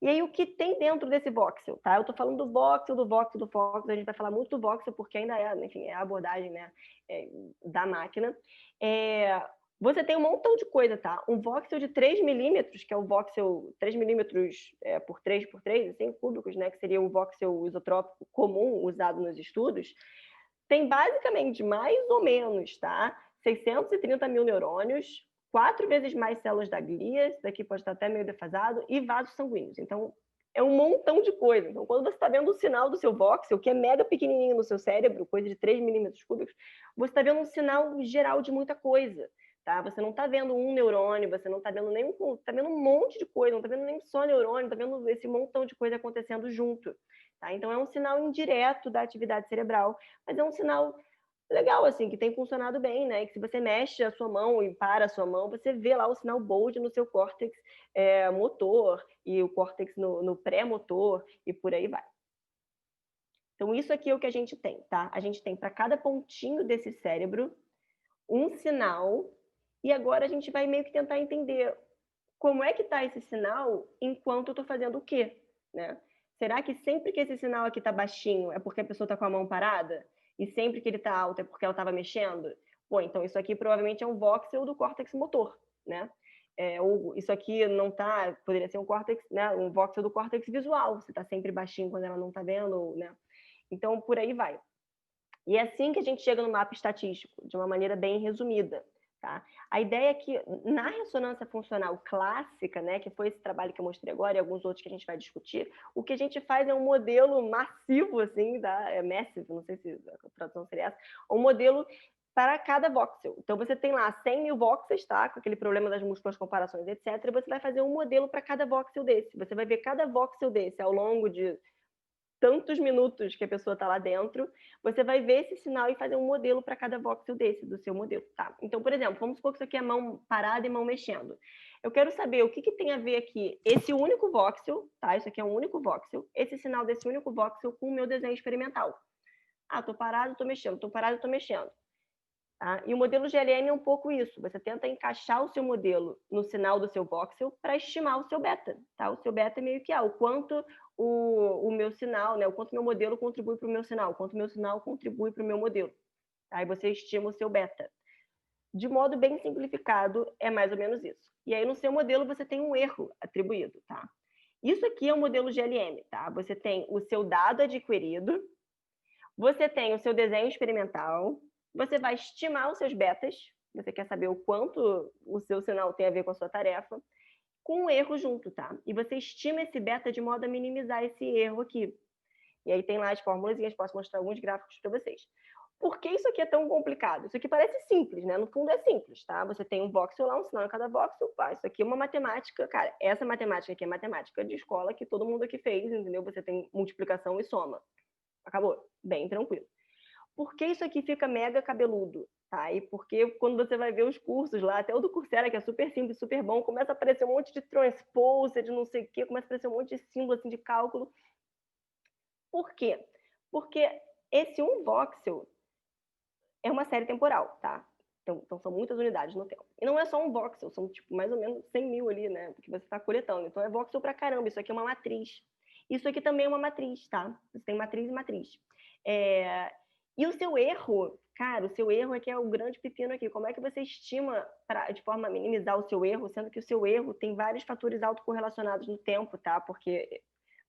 E aí, o que tem dentro desse voxel, tá? Eu estou falando do voxel, a gente vai falar muito do voxel, porque ainda é, enfim, é a abordagem, né, da máquina. Você tem um montão de coisa, tá? Um voxel de 3 milímetros, que é o voxel 3 milímetros por 3 por 3, assim, cúbicos, né? Que seria o voxel isotrópico comum usado nos estudos. Tem basicamente mais ou menos, tá? 630 mil neurônios, 4 vezes mais células da glia, isso daqui pode estar até meio defasado, e vasos sanguíneos. Então, é um montão de coisa. Então, quando você está vendo o sinal do seu voxel, que é mega pequenininho no seu cérebro, coisa de 3 milímetros cúbicos, você está vendo um sinal geral de muita coisa. Tá? Você não está vendo um neurônio, você não está vendo nenhum, está vendo um monte de coisa, não está vendo nem só neurônio, está vendo esse montão de coisa acontecendo junto. Tá? Então, é um sinal indireto da atividade cerebral, mas é um sinal legal, assim, que tem funcionado bem, né? Que se você mexe a sua mão e para a sua mão, você vê lá o sinal bold no seu córtex motor e o córtex no pré-motor e por aí vai. Então, isso aqui é o que a gente tem, tá? A gente tem para cada pontinho desse cérebro um sinal e agora a gente vai meio que tentar entender como é que está esse sinal enquanto eu estou fazendo o quê, né? Será que sempre que esse sinal aqui está baixinho é porque a pessoa está com a mão parada? E sempre que ele está alto é porque ela estava mexendo? Pô, então isso aqui provavelmente é um voxel do córtex motor, né? Ou isso aqui não está, poderia ser um córtex, né? Um voxel do córtex visual, você está sempre baixinho quando ela não está vendo, né? Então, por aí vai. E é assim que a gente chega no mapa estatístico, de uma maneira bem resumida. Tá? A ideia é que, na ressonância funcional clássica, né, que foi esse trabalho que eu mostrei agora e alguns outros que a gente vai discutir, o que a gente faz é um modelo massivo, assim, massive, não sei se a tradução seria essa, um modelo para cada voxel. Então, você tem lá 100 mil voxels, tá? Com aquele problema das múltiplas comparações, etc. E você vai fazer um modelo para cada voxel desse. Você vai ver cada voxel desse ao longo de tantos minutos que a pessoa está lá dentro, você vai ver esse sinal e fazer um modelo para cada voxel desse, do seu modelo, tá? Então, por exemplo, vamos supor que isso aqui é mão parada e mão mexendo. Eu quero saber o que tem a ver aqui, esse único voxel, tá? Isso aqui é um único voxel, esse sinal desse único voxel com o meu desenho experimental. Ah, tô parado, tô mexendo, tô parado, tô mexendo. Tá? E o modelo GLM é um pouco isso. Você tenta encaixar o seu modelo no sinal do seu voxel para estimar o seu beta. Tá? O seu beta é meio que o quanto o meu sinal, né? O quanto meu modelo contribui para o meu sinal, o quanto meu sinal contribui para o meu modelo. Tá? Aí você estima o seu beta. De modo bem simplificado, é mais ou menos isso. E aí no seu modelo você tem um erro atribuído. Tá? Isso aqui é o modelo GLM. Tá? Você tem o seu dado adquirido, você tem o seu desenho experimental, você vai estimar os seus betas, você quer saber o quanto o seu sinal tem a ver com a sua tarefa, com um erro junto, tá? E você estima esse beta de modo a minimizar esse erro aqui. E aí tem lá as formulazinhas, posso mostrar alguns gráficos para vocês. Por que isso aqui é tão complicado? Isso aqui parece simples, né? No fundo é simples, tá? Você tem um voxel lá, um sinal em cada voxel, isso aqui é uma matemática, cara, essa matemática aqui é matemática de escola que todo mundo aqui fez, entendeu? Você tem multiplicação e soma. Acabou, bem tranquilo. Por que isso aqui fica mega cabeludo? Tá? E porque quando você vai ver os cursos lá, até o do Coursera, que é super simples, super bom, começa a aparecer um monte de transpose, de não sei o quê, começa a aparecer um monte de símbolo assim, de cálculo. Por quê? Porque esse um voxel é uma série temporal, tá? Então são muitas unidades no tempo. E não é só um voxel, são tipo mais ou menos 100 mil ali, né? Que você está coletando. Então é voxel pra caramba, isso aqui é uma matriz. Isso aqui também é uma matriz, tá? Você tem matriz e matriz. E o seu erro, cara, o seu erro é que é o grande pepino aqui. Como é que você estima de forma a minimizar o seu erro, sendo que o seu erro tem vários fatores autocorrelacionados no tempo, tá? Porque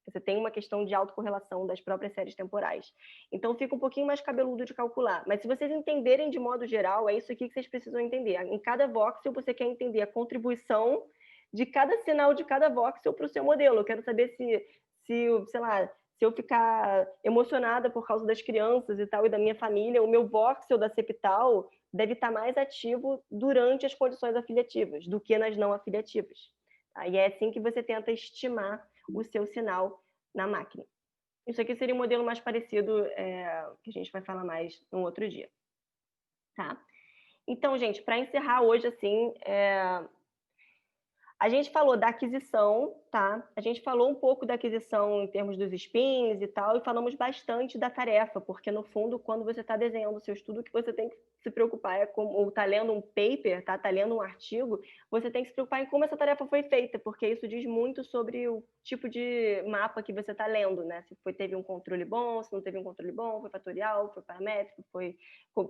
Você tem uma questão de autocorrelação das próprias séries temporais. Então, fica um pouquinho mais cabeludo de calcular. Mas se vocês entenderem de modo geral, é isso aqui que vocês precisam entender. Em cada voxel, você quer entender a contribuição de cada sinal de cada voxel para o seu modelo. Eu quero saber se, sei lá, se eu ficar emocionada por causa das crianças e tal, e da minha família, o meu voxel da septal deve estar mais ativo durante as condições afiliativas do que nas não afiliativas. Tá? E é assim que você tenta estimar o seu sinal na máquina. Isso aqui seria um modelo mais parecido, que a gente vai falar mais num outro dia. Tá? Então, gente, para encerrar hoje, assim, a gente falou da aquisição, tá? A gente falou um pouco da aquisição em termos dos spins e tal, e falamos bastante da tarefa, porque, no fundo, quando você está desenhando o seu estudo, o que você tem que se preocupar é como, ou está lendo um paper, tá lendo um artigo, você tem que se preocupar em como essa tarefa foi feita, porque isso diz muito sobre o tipo de mapa que você está lendo, né? Se teve um controle bom, se não teve um controle bom, foi fatorial, foi paramétrico, foi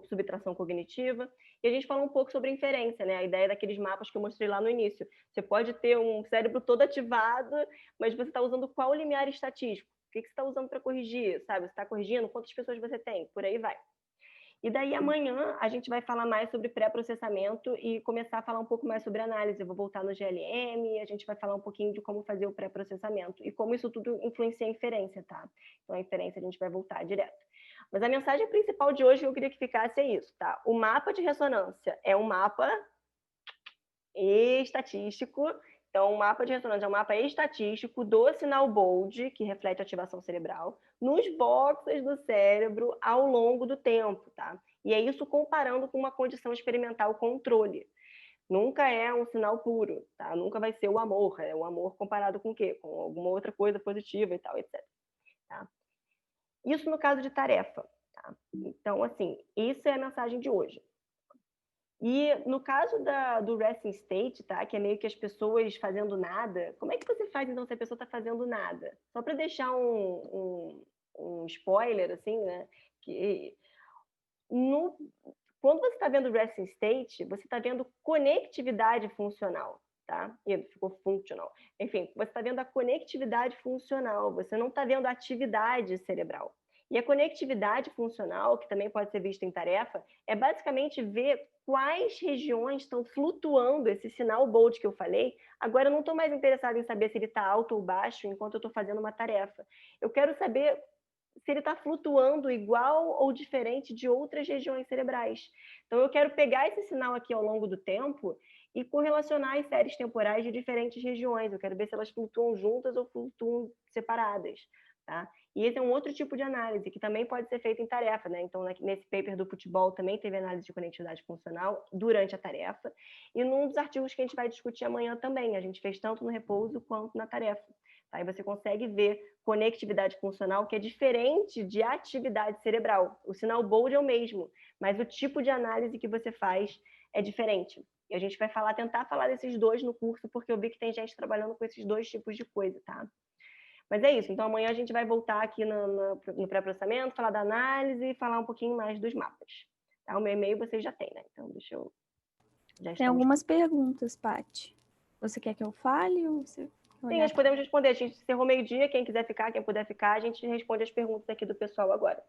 subtração cognitiva. E a gente falou um pouco sobre inferência, né? A ideia daqueles mapas que eu mostrei lá no início. Você pode ter um cérebro todo ativado, mas você está usando qual limiar estatístico? O que você está usando para corrigir, sabe? Você está corrigindo? Quantas pessoas você tem? Por aí vai. E daí amanhã a gente vai falar mais sobre pré-processamento e começar a falar um pouco mais sobre análise. Eu vou voltar no GLM, a gente vai falar um pouquinho de como fazer o pré-processamento e como isso tudo influencia a inferência, tá? Então a inferência a gente vai voltar direto. Mas a mensagem principal de hoje que eu queria que ficasse é isso, tá? O mapa de ressonância é um mapa estatístico. Então, o mapa de ressonância é um mapa estatístico do sinal BOLD, que reflete a ativação cerebral, nos voxels do cérebro ao longo do tempo, tá? E é isso comparando com uma condição experimental controle. Nunca é um sinal puro, tá? Nunca vai ser o amor. É o amor comparado com o quê? Com alguma outra coisa positiva e tal, etc. Tá? Isso no caso de tarefa, tá? Então, assim, isso é a mensagem de hoje. E no caso do resting state, tá? Que é meio que as pessoas fazendo nada, como é que você faz, então, se a pessoa está fazendo nada? Só para deixar um spoiler, assim, né? Que quando você está vendo resting state, você está vendo conectividade funcional, tá? E ficou funcional. Enfim, você está vendo a conectividade funcional, você não está vendo a atividade cerebral. E a conectividade funcional, que também pode ser vista em tarefa, é basicamente ver quais regiões estão flutuando esse sinal BOLD que eu falei. Agora, eu não estou mais interessada em saber se ele está alto ou baixo enquanto eu estou fazendo uma tarefa. Eu quero saber se ele está flutuando igual ou diferente de outras regiões cerebrais. Então, eu quero pegar esse sinal aqui ao longo do tempo e correlacionar as séries temporais de diferentes regiões. Eu quero ver se elas flutuam juntas ou flutuam separadas. Tá? E esse é um outro tipo de análise que também pode ser feito em tarefa, né? Então, nesse paper do futebol também teve análise de conectividade funcional durante a tarefa. E num dos artigos que a gente vai discutir amanhã também, a gente fez tanto no repouso quanto na tarefa. Tá? E você consegue ver conectividade funcional que é diferente de atividade cerebral. O sinal BOLD é o mesmo, mas o tipo de análise que você faz é diferente. E a gente vai tentar falar desses dois no curso, porque eu vi que tem gente trabalhando com esses dois tipos de coisa, tá? Mas é isso. Então, amanhã a gente vai voltar aqui no pré-processamento, falar da análise e falar um pouquinho mais dos mapas. Tá? O meu e-mail vocês já têm, né? Então, deixa eu... Tem algumas perguntas, Paty. Você quer que eu fale ou você... Sim, nós podemos responder. A gente encerrou meio-dia. Quem quiser ficar, quem puder ficar, a gente responde as perguntas aqui do pessoal agora.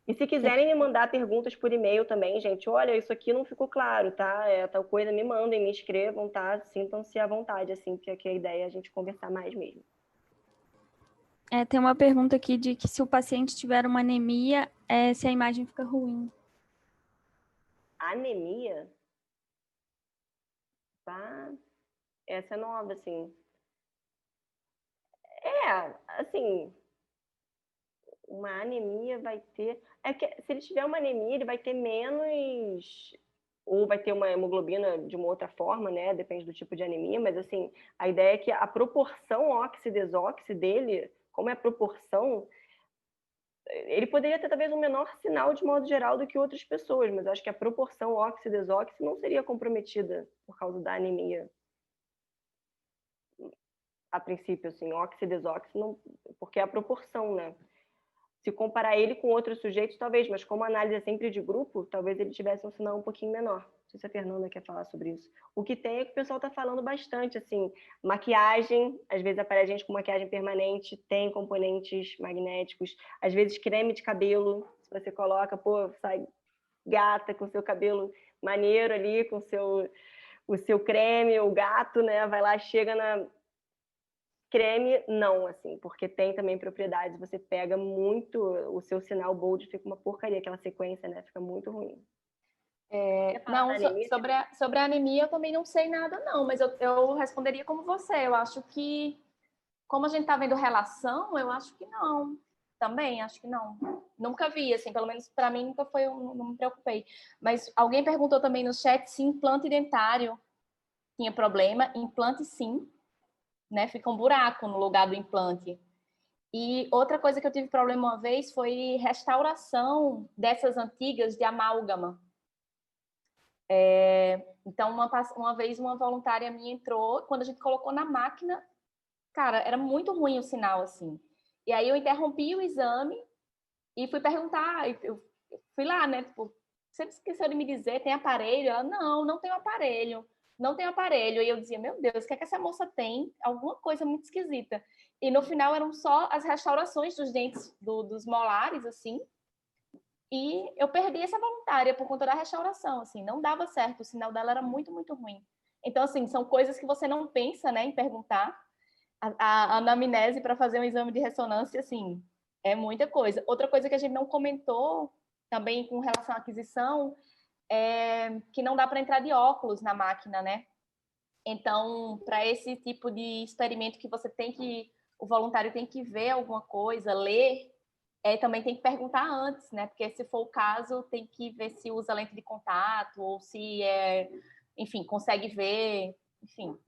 E se quiserem me mandar perguntas por e-mail também, gente, olha, isso aqui não ficou claro, tá? Tal coisa, me mandem, me escrevam, tá? Sintam-se à vontade, assim, porque aqui a ideia é a gente conversar mais mesmo. Tem uma pergunta aqui de que se o paciente tiver uma anemia, se a imagem fica ruim. Anemia? Tá. Essa é nova, assim. Assim, uma anemia vai ter... se ele tiver uma anemia, ele vai ter menos... Ou vai ter uma hemoglobina de uma outra forma, né? Depende do tipo de anemia, mas, assim, a ideia é que a proporção óxido-desóxido dele, como é a proporção, ele poderia ter talvez um menor sinal de modo geral do que outras pessoas, mas eu acho que a proporção óxido-desóxido não seria comprometida por causa da anemia. A princípio, assim, óxido-desóxido, porque é a proporção, né? Se comparar ele com outros sujeitos, talvez, mas como a análise é sempre de grupo, talvez ele tivesse um sinal um pouquinho menor. sei se a Fernanda quer falar sobre isso. O que tem é que o pessoal está falando bastante, assim, maquiagem, às vezes aparece gente com maquiagem permanente, tem componentes magnéticos, às vezes creme de cabelo, se você coloca, pô, sai gata com seu cabelo maneiro ali, com o seu creme, o gato, né, vai lá, chega na creme, não, assim, porque tem também propriedades, você pega muito, o seu sinal bold fica uma porcaria, aquela sequência, né, fica muito ruim. Não, sobre a anemia eu também não sei nada, não, mas eu responderia como você. Eu acho que, como a gente tá vendo relação, eu acho que não. Também, acho que não. Nunca vi, assim, pelo menos para mim nunca foi, não me preocupei. Mas alguém perguntou também no chat se implante dentário tinha problema. Implante, sim, né? Fica um buraco no lugar do implante. E outra coisa que eu tive problema uma vez foi restauração dessas antigas de amálgama. Então, uma vez uma voluntária minha entrou, quando a gente colocou na máquina, cara, era muito ruim o sinal, assim. E aí eu interrompi o exame e fui perguntar, eu fui lá, né, tipo, você esqueceu de me dizer, tem aparelho? Ela, não tem aparelho, não tem aparelho. E eu dizia, meu Deus, o que é que essa moça tem? Alguma coisa muito esquisita. E no final eram só as restaurações dos dentes, dos molares, assim, e eu perdi essa voluntária por conta da restauração, assim, não dava certo, o sinal dela era muito, muito ruim. Então, assim, são coisas que você não pensa, né, em perguntar. A anamnese para fazer um exame de ressonância, assim, é muita coisa. Outra coisa que a gente não comentou, também com relação à aquisição, é que não dá para entrar de óculos na máquina, né? Então, para esse tipo de experimento que o voluntário tem que ver alguma coisa, ler, também tem que perguntar antes, né? Porque se for o caso, tem que ver se usa lente de contato ou se enfim, consegue ver, enfim.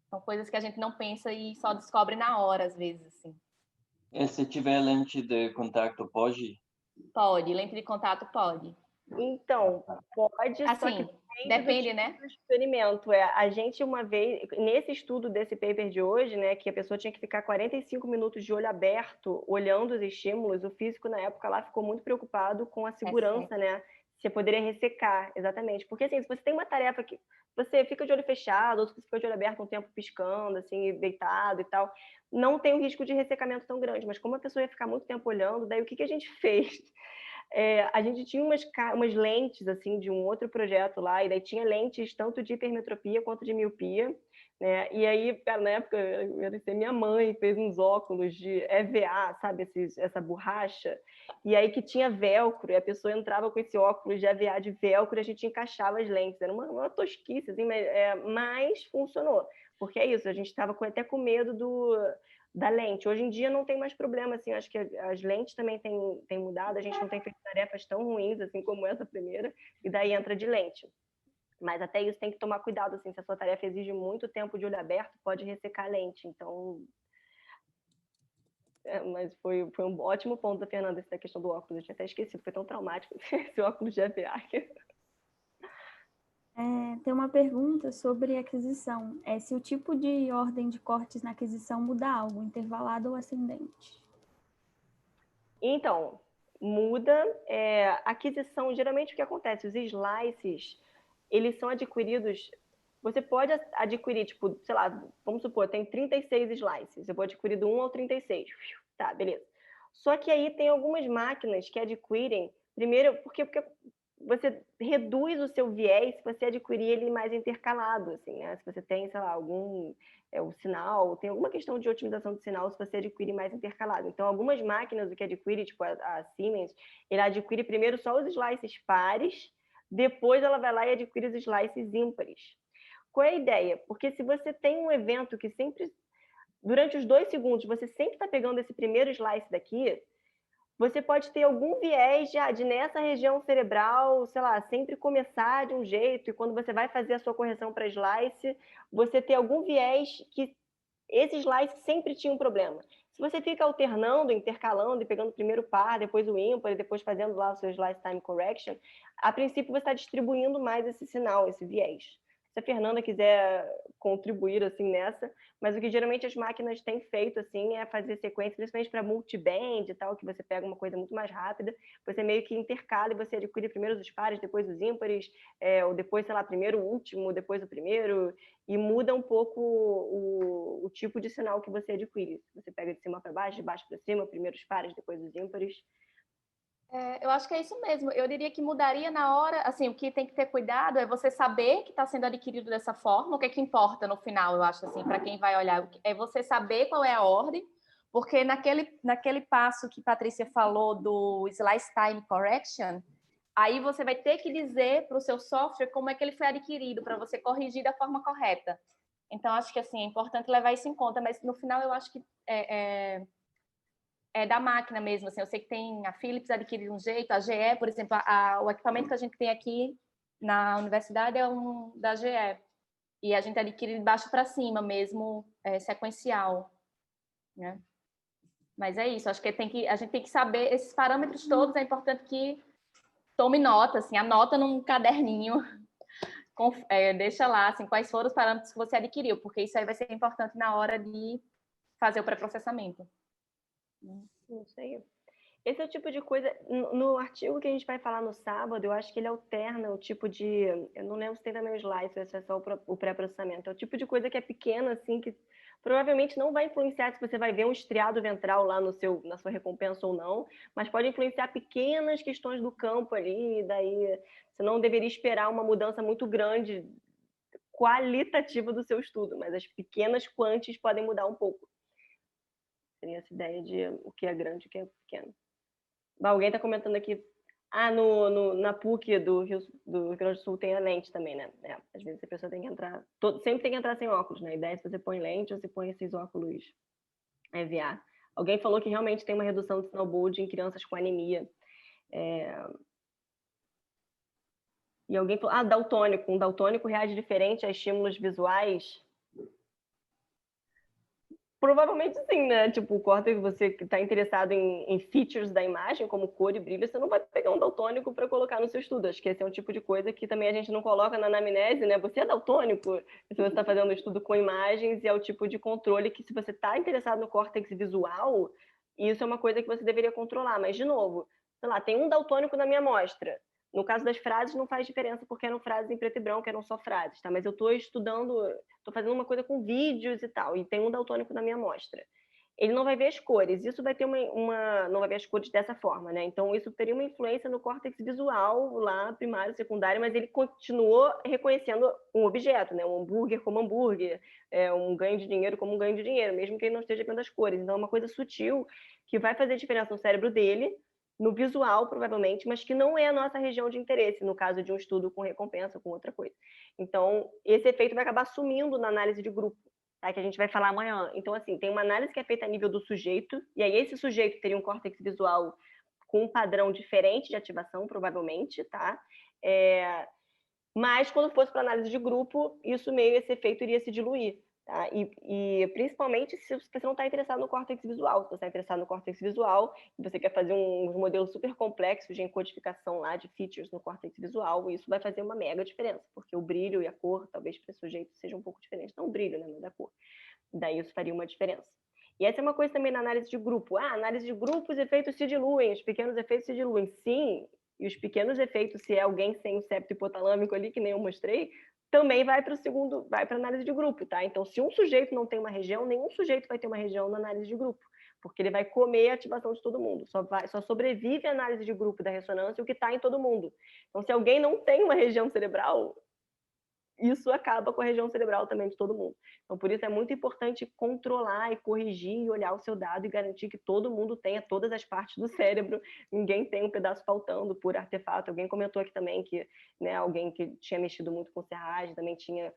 São coisas que a gente não pensa e só descobre na hora, às vezes, assim. E se tiver lente de contato, pode? Pode, lente de contato pode. Então, pode, assim, só que depende, tipo né? Do experimento. A gente, uma vez, nesse estudo desse paper de hoje, né, que a pessoa tinha que ficar 45 minutos de olho aberto, olhando os estímulos, o físico, na época, lá ficou muito preocupado com a segurança, né? Se poderia ressecar, exatamente. Porque, assim, se você tem uma tarefa que você fica de olho fechado, ou se você fica de olho aberto um tempo piscando, assim, deitado e tal, não tem um risco de ressecamento tão grande. Mas como a pessoa ia ficar muito tempo olhando, daí o que a gente fez? A gente tinha umas lentes, assim, de um outro projeto lá, e daí tinha lentes tanto de hipermetropia quanto de miopia, né? E aí, cara, na época, minha mãe fez uns óculos de EVA, sabe, essa borracha, e aí que tinha velcro, e a pessoa entrava com esse óculos de EVA de velcro, e a gente encaixava as lentes, era uma tosquice, assim, mas funcionou, porque é isso, a gente estava até com medo da lente. Hoje em dia não tem mais problema, assim, acho que as lentes também têm mudado, a gente não tem feito tarefas tão ruins, assim, como essa primeira, e daí entra de lente. Mas até isso tem que tomar cuidado, assim, se a sua tarefa exige muito tempo de olho aberto, pode ressecar a lente, então... mas foi um ótimo ponto da Fernanda, essa questão do óculos, eu tinha até esquecido, foi tão traumático esse óculos de EVA. Tem uma pergunta sobre aquisição. Se o tipo de ordem de cortes na aquisição muda algo, intervalado ou ascendente? Então, muda. Aquisição, geralmente o que acontece? Os slices, eles são adquiridos... Você pode adquirir, tipo, sei lá, vamos supor, tem 36 slices. Eu vou adquirir do 1 ao 36. Tá, beleza. Só que aí tem algumas máquinas que adquirem... Primeiro, porque você reduz o seu viés se você adquirir ele mais intercalado, assim, né? Se você tem, sei lá, o sinal, tem alguma questão de otimização do sinal se você adquire mais intercalado. Então, algumas máquinas, o que adquire, tipo a Siemens, ela adquire primeiro só os slices pares, depois ela vai lá e adquire os slices ímpares. Qual é a ideia? Porque se você tem um evento que sempre, durante os 2 segundos, você sempre está pegando esse primeiro slice daqui, você pode ter algum viés de nessa região cerebral, sei lá, sempre começar de um jeito, e quando você vai fazer a sua correção para slice, você ter algum viés que esse slice sempre tinha um problema. Se você fica alternando, intercalando e pegando o primeiro par, depois o ímpar, e depois fazendo lá o seu slice time correction, a princípio você está distribuindo mais esse sinal, esse viés. se a Fernanda quiser contribuir assim nessa, mas o que geralmente as máquinas têm feito assim é fazer sequência, principalmente para multiband e tal, que você pega uma coisa muito mais rápida, você meio que intercala e você adquire primeiro os pares, depois os ímpares, ou depois, sei lá, primeiro o último, depois o primeiro, e muda um pouco o tipo de sinal que você adquire. Você pega de cima para baixo, de baixo para cima, primeiro os pares, depois os ímpares. Eu acho que é isso mesmo. Eu diria que mudaria na hora, assim, o que tem que ter cuidado é você saber que está sendo adquirido dessa forma, o que é que importa no final, eu acho, assim, para quem vai olhar, é você saber qual é a ordem, porque naquele passo que Patrícia falou do Slice Time Correction, aí você vai ter que dizer para o seu software como é que ele foi adquirido, para você corrigir da forma correta. Então, acho que, assim, é importante levar isso em conta, mas no final eu acho que é da máquina mesmo, assim, eu sei que tem a Philips adquire de um jeito, a GE, por exemplo, o equipamento que a gente tem aqui na universidade é um da GE, e a gente adquire de baixo para cima mesmo, sequencial, né? Mas é isso, acho que a gente tem que saber esses parâmetros todos, é importante que tome nota, assim, anota num caderninho, deixa lá, assim, quais foram os parâmetros que você adquiriu, porque isso aí vai ser importante na hora de fazer o pré-processamento. Não sei. Esse é o tipo de coisa... No artigo que a gente vai falar no sábado, eu acho que ele alterna o tipo de... Eu não lembro se tem também o slice, ou se é só o pré-processamento. É o tipo de coisa que é pequena, assim, que provavelmente não vai influenciar se você vai ver um estriado ventral lá na sua recompensa ou não, mas pode influenciar pequenas questões do campo ali, daí você não deveria esperar uma mudança muito grande qualitativa do seu estudo, mas as pequenas quanties podem mudar um pouco. Seria essa ideia de o que é grande e o que é pequeno. Alguém está comentando aqui, na PUC do Rio Grande do Sul tem a lente também, né? Às vezes a pessoa tem que entrar, sempre tem que entrar sem óculos, né? A ideia é se você põe lente ou se põe esses óculos EVA. Alguém falou que realmente tem uma redução de snowboard em crianças com anemia. E alguém falou, daltônico. Um daltônico reage diferente a estímulos visuais? Provavelmente sim, né? Tipo, o córtex, você que está interessado em features da imagem, como cor e brilho, você não vai pegar um daltônico para colocar no seu estudo. Acho que esse é um tipo de coisa que também a gente não coloca na anamnese, né? Você é daltônico, se você está fazendo um estudo com imagens, e é o tipo de controle que, se você está interessado no córtex visual, isso é uma coisa que você deveria controlar. Mas, de novo, sei lá, tem um daltônico na minha amostra. No caso das frases, não faz diferença, porque eram frases em preto e branco, eram só frases, tá? Mas eu estou estudando, estou fazendo uma coisa com vídeos e tal, e tem um daltônico na minha amostra. Ele não vai ver as cores, isso vai ter não vai ver as cores dessa forma, né? Então, isso teria uma influência no córtex visual, lá, primário, secundário, mas ele continuou reconhecendo um objeto, né? Um hambúrguer como hambúrguer, um ganho de dinheiro como um ganho de dinheiro, mesmo que ele não esteja vendo as cores. Então, é uma coisa sutil que vai fazer diferença no cérebro dele, no visual, provavelmente, mas que não é a nossa região de interesse, no caso de um estudo com recompensa, com outra coisa. Então, esse efeito vai acabar sumindo na análise de grupo, tá? Que a gente vai falar amanhã. Então, assim, tem uma análise que é feita a nível do sujeito, e aí esse sujeito teria um córtex visual com um padrão diferente de ativação, provavelmente, tá? Mas, quando fosse para análise de grupo, esse efeito iria se diluir. Tá? E principalmente se você não está interessado no córtex visual. Se você está interessado no córtex visual e você quer fazer uns modelos super complexos de encodificação lá de features no córtex visual, isso vai fazer uma mega diferença, porque o brilho e a cor, talvez para esse sujeito, seja um pouco diferente. Não o brilho, né, mas da cor. Daí isso faria uma diferença. E essa é uma coisa também na análise de grupo. análise de grupo, os efeitos se diluem, os pequenos efeitos se diluem. Sim, e os pequenos efeitos, se é alguém sem o septo hipotalâmico ali, que nem eu mostrei, também vai para a análise de grupo, tá? Então, se um sujeito não tem uma região, nenhum sujeito vai ter uma região na análise de grupo, porque ele vai comer a ativação de todo mundo. Só sobrevive a análise de grupo da ressonância o que está em todo mundo. Então, se alguém não tem uma região cerebral, isso acaba com a região cerebral também de todo mundo. Então, por isso é muito importante controlar e corrigir e olhar o seu dado e garantir que todo mundo tenha todas as partes do cérebro, ninguém tem um pedaço faltando por artefato. Alguém comentou aqui também que, né, alguém que tinha mexido muito com serragem também tinha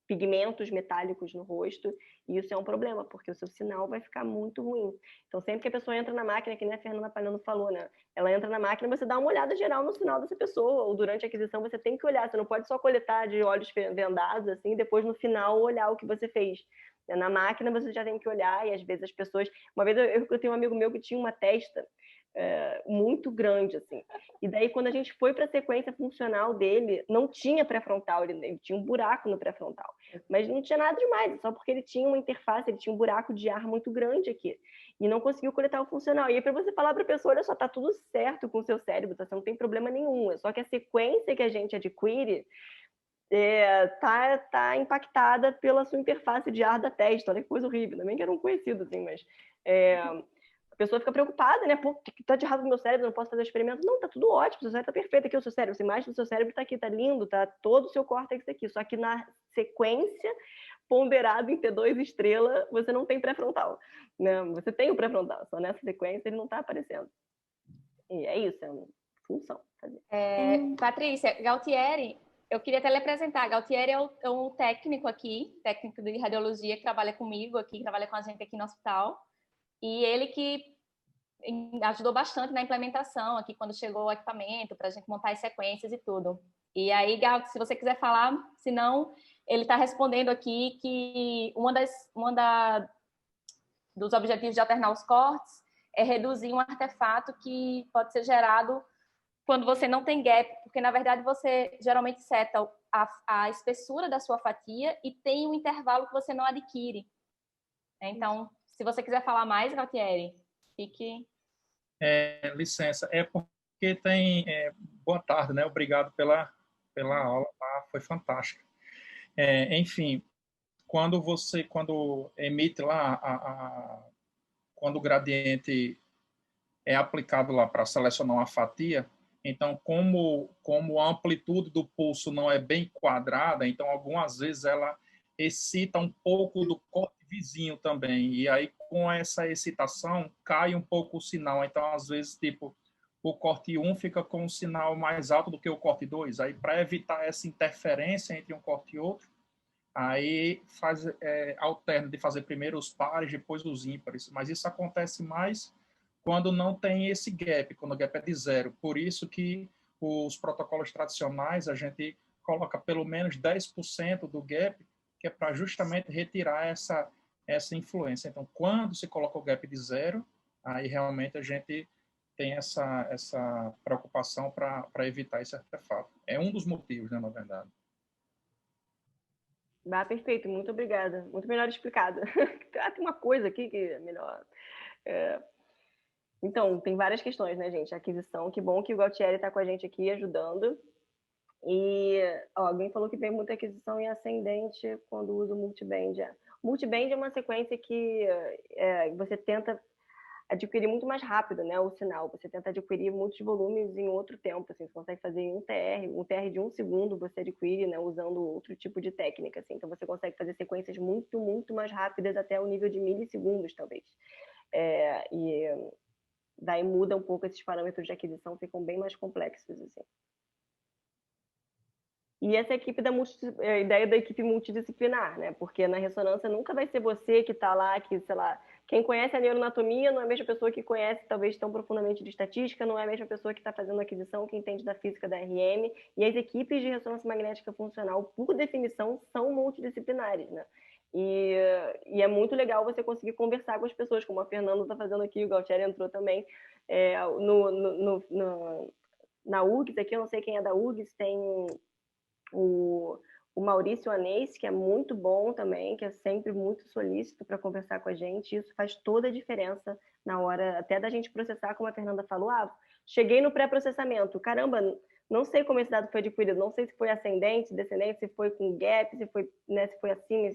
pigmentos metálicos no rosto, e isso é um problema, porque o seu sinal vai ficar muito ruim. Então, sempre que a pessoa entra na máquina, que nem a Fernanda Palhano falou, né? Ela entra na máquina, você dá uma olhada geral no sinal dessa pessoa, ou durante a aquisição você tem que olhar, você não pode só coletar de olhos vendados, assim, e depois no final olhar o que você fez. Na máquina você já tem que olhar, e às vezes as pessoas... Uma vez eu tenho um amigo meu que tinha uma testa muito grande, assim. E daí, quando a gente foi para a sequência funcional dele, não tinha pré-frontal, ele tinha um buraco no pré-frontal. Mas não tinha nada demais, só porque ele tinha uma interface, ele tinha um buraco de ar muito grande aqui. E não conseguiu coletar o funcional. E aí, para você falar para a pessoa, olha só, tá tudo certo com o seu cérebro, tá? Você não tem problema nenhum. Só que a sequência que a gente adquire tá impactada pela sua interface de ar da testa. Olha que coisa horrível. Também que era um conhecido, assim, mas... a pessoa fica preocupada, né? Pô, o que tá de errado com o meu cérebro? Não posso fazer o experimento. Não, tá tudo ótimo, o seu cérebro tá perfeito aqui, o seu cérebro. Essa imagem do seu cérebro tá aqui, tá lindo, tá todo o seu córtex aqui. Só que na sequência, ponderado em T2 estrela, você não tem pré-frontal. Né? Você tem o pré-frontal, só nessa sequência ele não tá aparecendo. E é isso, é uma função. Patrícia, Galtieri, eu queria até lhe apresentar. Galtieri é um técnico aqui, técnico de radiologia, que trabalha comigo aqui, que trabalha com a gente aqui no hospital. E ele que ajudou bastante na implementação aqui, quando chegou o equipamento, para a gente montar as sequências e tudo. E aí, Gal, se você quiser falar, senão ele está respondendo aqui que dos objetivos de alternar os cortes é reduzir um artefato que pode ser gerado quando você não tem gap, porque, na verdade, você geralmente seta a espessura da sua fatia e tem um intervalo que você não adquire. Então, se você quiser falar mais, Galtieri, fique... Licença, porque tem... boa tarde, né? Obrigado pela aula, tá? Foi fantástica. Enfim, quando emite lá, quando o gradiente é aplicado lá para selecionar uma fatia, então, como a amplitude do pulso não é bem quadrada, então, algumas vezes ela excita um pouco do corte vizinho também, e aí com essa excitação cai um pouco o sinal, então às vezes tipo o corte 1 fica com um sinal mais alto do que o corte 2, aí para evitar essa interferência entre um corte e outro, aí alterna de fazer primeiro os pares, depois os ímpares, mas isso acontece mais quando não tem esse gap, quando o gap é de 0, por isso que os protocolos tradicionais a gente coloca pelo menos 10% do gap, que é para justamente retirar essa influência. Então, quando se coloca o gap de 0, aí realmente a gente tem essa preocupação para evitar esse artefato. É um dos motivos, né, na verdade. Perfeito, muito obrigada. Muito melhor explicado. Tem uma coisa aqui que é melhor... Então, tem várias questões, né, gente? Aquisição, que bom que o Galtieri está com a gente aqui ajudando. E alguém falou que tem muita aquisição em ascendente quando usa o multiband. Multiband é uma sequência que você tenta adquirir muito mais rápido, né, o sinal. Você tenta adquirir muitos volumes em outro tempo. Assim, você consegue fazer em um TR de 1 segundo, você adquire, né, usando outro tipo de técnica. Assim. Então, você consegue fazer sequências muito, muito mais rápidas, até o nível de milissegundos, talvez. E daí muda um pouco, esses parâmetros de aquisição ficam bem mais complexos, assim. E essa a ideia da equipe multidisciplinar, né? Porque na ressonância nunca vai ser você que está lá, que, sei lá, quem conhece a neuroanatomia não é a mesma pessoa que conhece, talvez, tão profundamente de estatística, não é a mesma pessoa que está fazendo aquisição, que entende da física da RM, e as equipes de ressonância magnética funcional, por definição, são multidisciplinares, né? E é muito legal você conseguir conversar com as pessoas, como a Fernanda está fazendo aqui, o Galtieri entrou também. Na URGS, aqui eu não sei quem é da URGS, tem o Maurício Anês, que é muito bom também, que é sempre muito solícito para conversar com a gente. Isso faz toda a diferença na hora até da gente processar, como a Fernanda falou. Cheguei no pré-processamento, caramba, não sei como esse dado foi adquirido, não sei se foi ascendente, descendente, se foi com gap, se foi, né, se foi assim,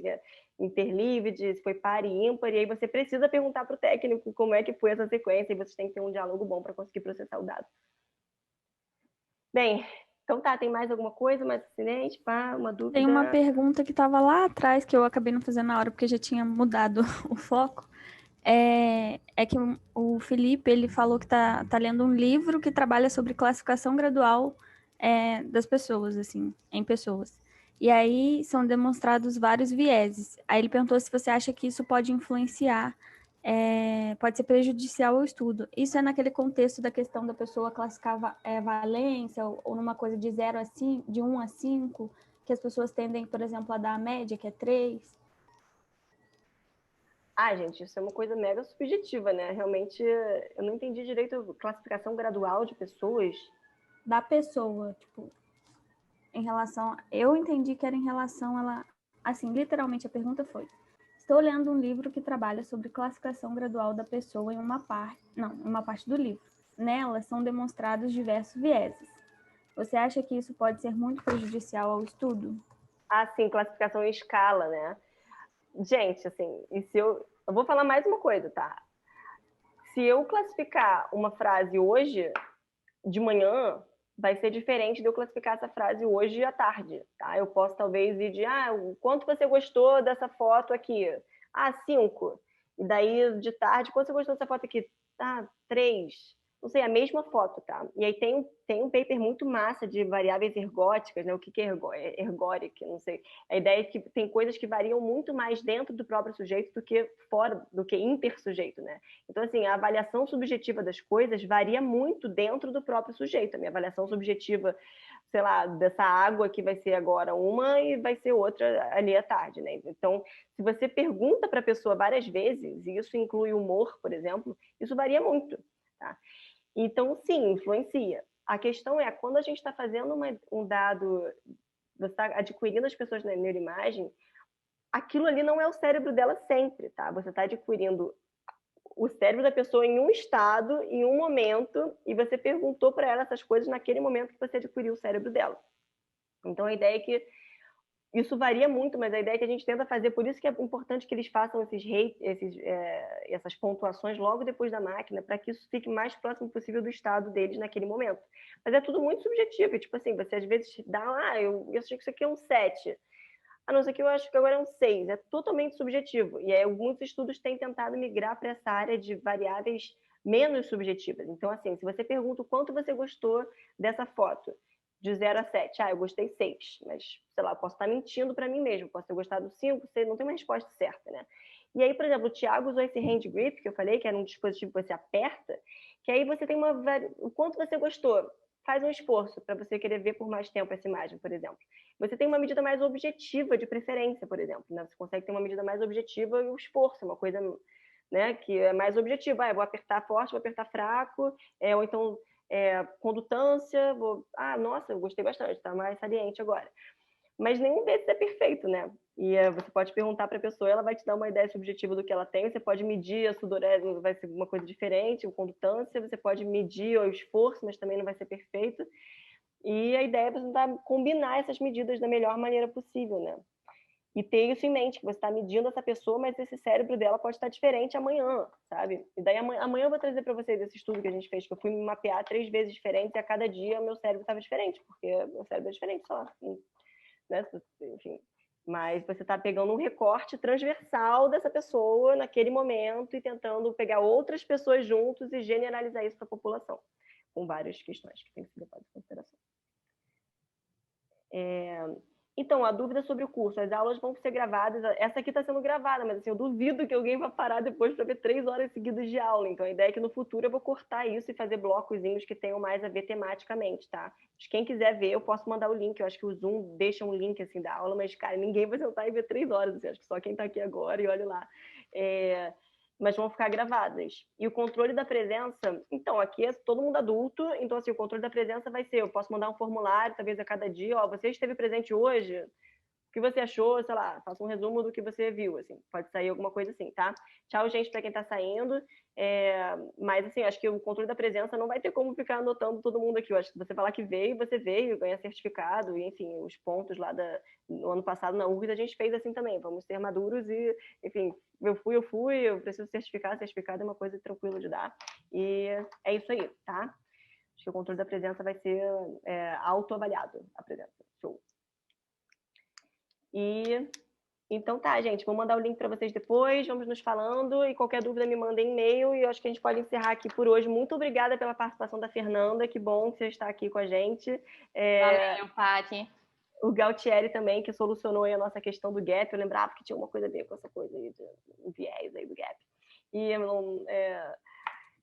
interleaved, se foi par e ímpar, e aí você precisa perguntar para o técnico como é que foi essa sequência, e vocês têm que ter um diálogo bom para conseguir processar o dado. Bem, então tá, tem mais alguma coisa, mais acidente, uma dúvida? Tem uma pergunta que estava lá atrás, que eu acabei não fazendo na hora, porque já tinha mudado o foco. É que o Felipe, ele falou que tá lendo um livro que trabalha sobre classificação gradual das pessoas, assim, em pessoas. E aí são demonstrados vários vieses. Aí ele perguntou se você acha que isso pode influenciar, pode ser prejudicial ao estudo. Isso é naquele contexto da questão da pessoa classificar valência ou numa coisa de 0 a 5, de 1 a 5, que as pessoas tendem, por exemplo, a dar a média, que é 3. Gente, isso é uma coisa mega subjetiva, né? Realmente, eu não entendi direito a classificação gradual de pessoas. Da pessoa, tipo, em relação... Eu entendi que era em relação a ela... Assim, literalmente, a pergunta foi: estou lendo um livro que trabalha sobre classificação gradual da pessoa em uma parte... Não, em uma parte do livro. Nela são demonstrados diversos vieses. Você acha que isso pode ser muito prejudicial ao estudo? Sim, classificação em escala, né? Gente, assim, e se eu vou falar mais uma coisa, tá? Se eu classificar uma frase hoje, de manhã, vai ser diferente de eu classificar essa frase hoje à tarde, tá? Eu posso talvez ir de, o quanto você gostou dessa foto aqui? 5. E daí, de tarde, quanto você gostou dessa foto aqui? 3. Não sei, a mesma foto, tá? E aí tem um paper muito massa de variáveis ergóticas, né? O que é ergórica, não sei. A ideia é que tem coisas que variam muito mais dentro do próprio sujeito do que fora, do que intersujeito, né? Então, assim, a avaliação subjetiva das coisas varia muito dentro do próprio sujeito. A minha avaliação subjetiva, sei lá, dessa água que vai ser agora uma e vai ser outra ali à tarde, né? Então, se você pergunta para a pessoa várias vezes, e isso inclui humor, por exemplo, isso varia muito, tá? Então, sim, influencia. A questão é, quando a gente está fazendo um dado, você está adquirindo as pessoas na neuroimagem, aquilo ali não é o cérebro dela sempre, tá? Você está adquirindo o cérebro da pessoa em um estado, em um momento, e você perguntou para ela essas coisas naquele momento que você adquiriu o cérebro dela. Então, a ideia é que isso varia muito, mas a ideia é que a gente tenta fazer, por isso que é importante que eles façam essas pontuações logo depois da máquina, para que isso fique mais próximo possível do estado deles naquele momento. Mas é tudo muito subjetivo, tipo assim, você às vezes dá, eu achei que isso aqui é um 7. Não sei que eu acho que agora é um 6. É totalmente subjetivo. E aí, alguns estudos têm tentado migrar para essa área de variáveis menos subjetivas. Então, assim, se você pergunta o quanto você gostou dessa foto, de 0 a 7, eu gostei 6, mas, sei lá, eu posso estar mentindo para mim mesmo, posso ter gostado 5, 6, não tem uma resposta certa, né? E aí, por exemplo, o Thiago usou esse hand grip, que eu falei, que era um dispositivo que você aperta, que aí você tem o quanto você gostou. Faz um esforço para você querer ver por mais tempo essa imagem, por exemplo. Você tem uma medida mais objetiva de preferência, por exemplo, né? Você consegue ter uma medida mais objetiva e o esforço, uma coisa, né, que é mais objetiva. Eu vou apertar forte, vou apertar fraco, ou então condutância, nossa, eu gostei bastante, tá mais saliente agora. Mas nenhum desses é perfeito, né? E você pode perguntar para a pessoa, ela vai te dar uma ideia subjetiva do que ela tem, você pode medir a sudorese, vai ser uma coisa diferente, a condutância, você pode medir o esforço, mas também não vai ser perfeito. E a ideia é você tentar combinar essas medidas da melhor maneira possível, né? E ter isso em mente, que você está medindo essa pessoa, mas esse cérebro dela pode estar diferente amanhã, sabe? E daí amanhã eu vou trazer para vocês esse estudo que a gente fez, que eu fui me mapear 3 vezes diferentes e a cada dia o meu cérebro estava diferente, porque meu cérebro é diferente só, né? Enfim. Mas você está pegando um recorte transversal dessa pessoa naquele momento e tentando pegar outras pessoas juntos e generalizar isso para a população, com várias questões que tem que ser levadas em consideração. Então, a dúvida sobre o curso. As aulas vão ser gravadas. Essa aqui está sendo gravada, mas assim, eu duvido que alguém vá parar depois para ver 3 horas seguidas de aula. Então, a ideia é que no futuro eu vou cortar isso e fazer blocozinhos que tenham mais a ver tematicamente, tá? Mas quem quiser ver, eu posso mandar o link. Eu acho que o Zoom deixa um link assim da aula, mas, cara, ninguém vai sentar e ver 3 horas. Assim, acho que só quem está aqui agora e olha lá. Mas vão ficar gravadas. E o controle da presença, então, aqui é todo mundo adulto, então, assim, o controle da presença vai ser, eu posso mandar um formulário, talvez a cada dia, você esteve presente hoje, o que você achou, sei lá, faça um resumo do que você viu, assim, pode sair alguma coisa assim, tá? Tchau, gente, para quem tá saindo, mas, assim, acho que o controle da presença não vai ter como ficar anotando todo mundo aqui, eu acho que você falar que veio, você veio, ganha certificado, e, enfim, os pontos lá no ano passado na URGS a gente fez assim também, vamos ser maduros e, enfim, eu fui, eu preciso certificado é uma coisa tranquila de dar, e é isso aí, tá? Acho que o controle da presença vai ser autoavaliado, a presença, show. E então tá, gente, vou mandar o link para vocês depois, vamos nos falando, e qualquer dúvida me manda em e-mail, e eu acho que a gente pode encerrar aqui por hoje. Muito obrigada pela participação da Fernanda, que bom que você está aqui com a gente. Valeu, Paty. O Galtieri também, que solucionou aí a nossa questão do gap, eu lembrava que tinha uma coisa a ver com essa coisa aí, do viés aí do gap.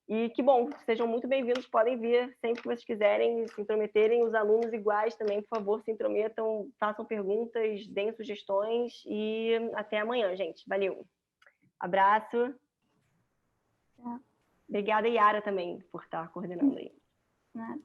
E que bom, sejam muito bem-vindos, podem vir sempre que vocês quiserem se intrometerem, os alunos iguais também, por favor, se intrometam, façam perguntas, deem sugestões e até amanhã, gente. Valeu! Abraço. Tchau. Obrigada, Yara, também, por estar coordenando aí. Nada.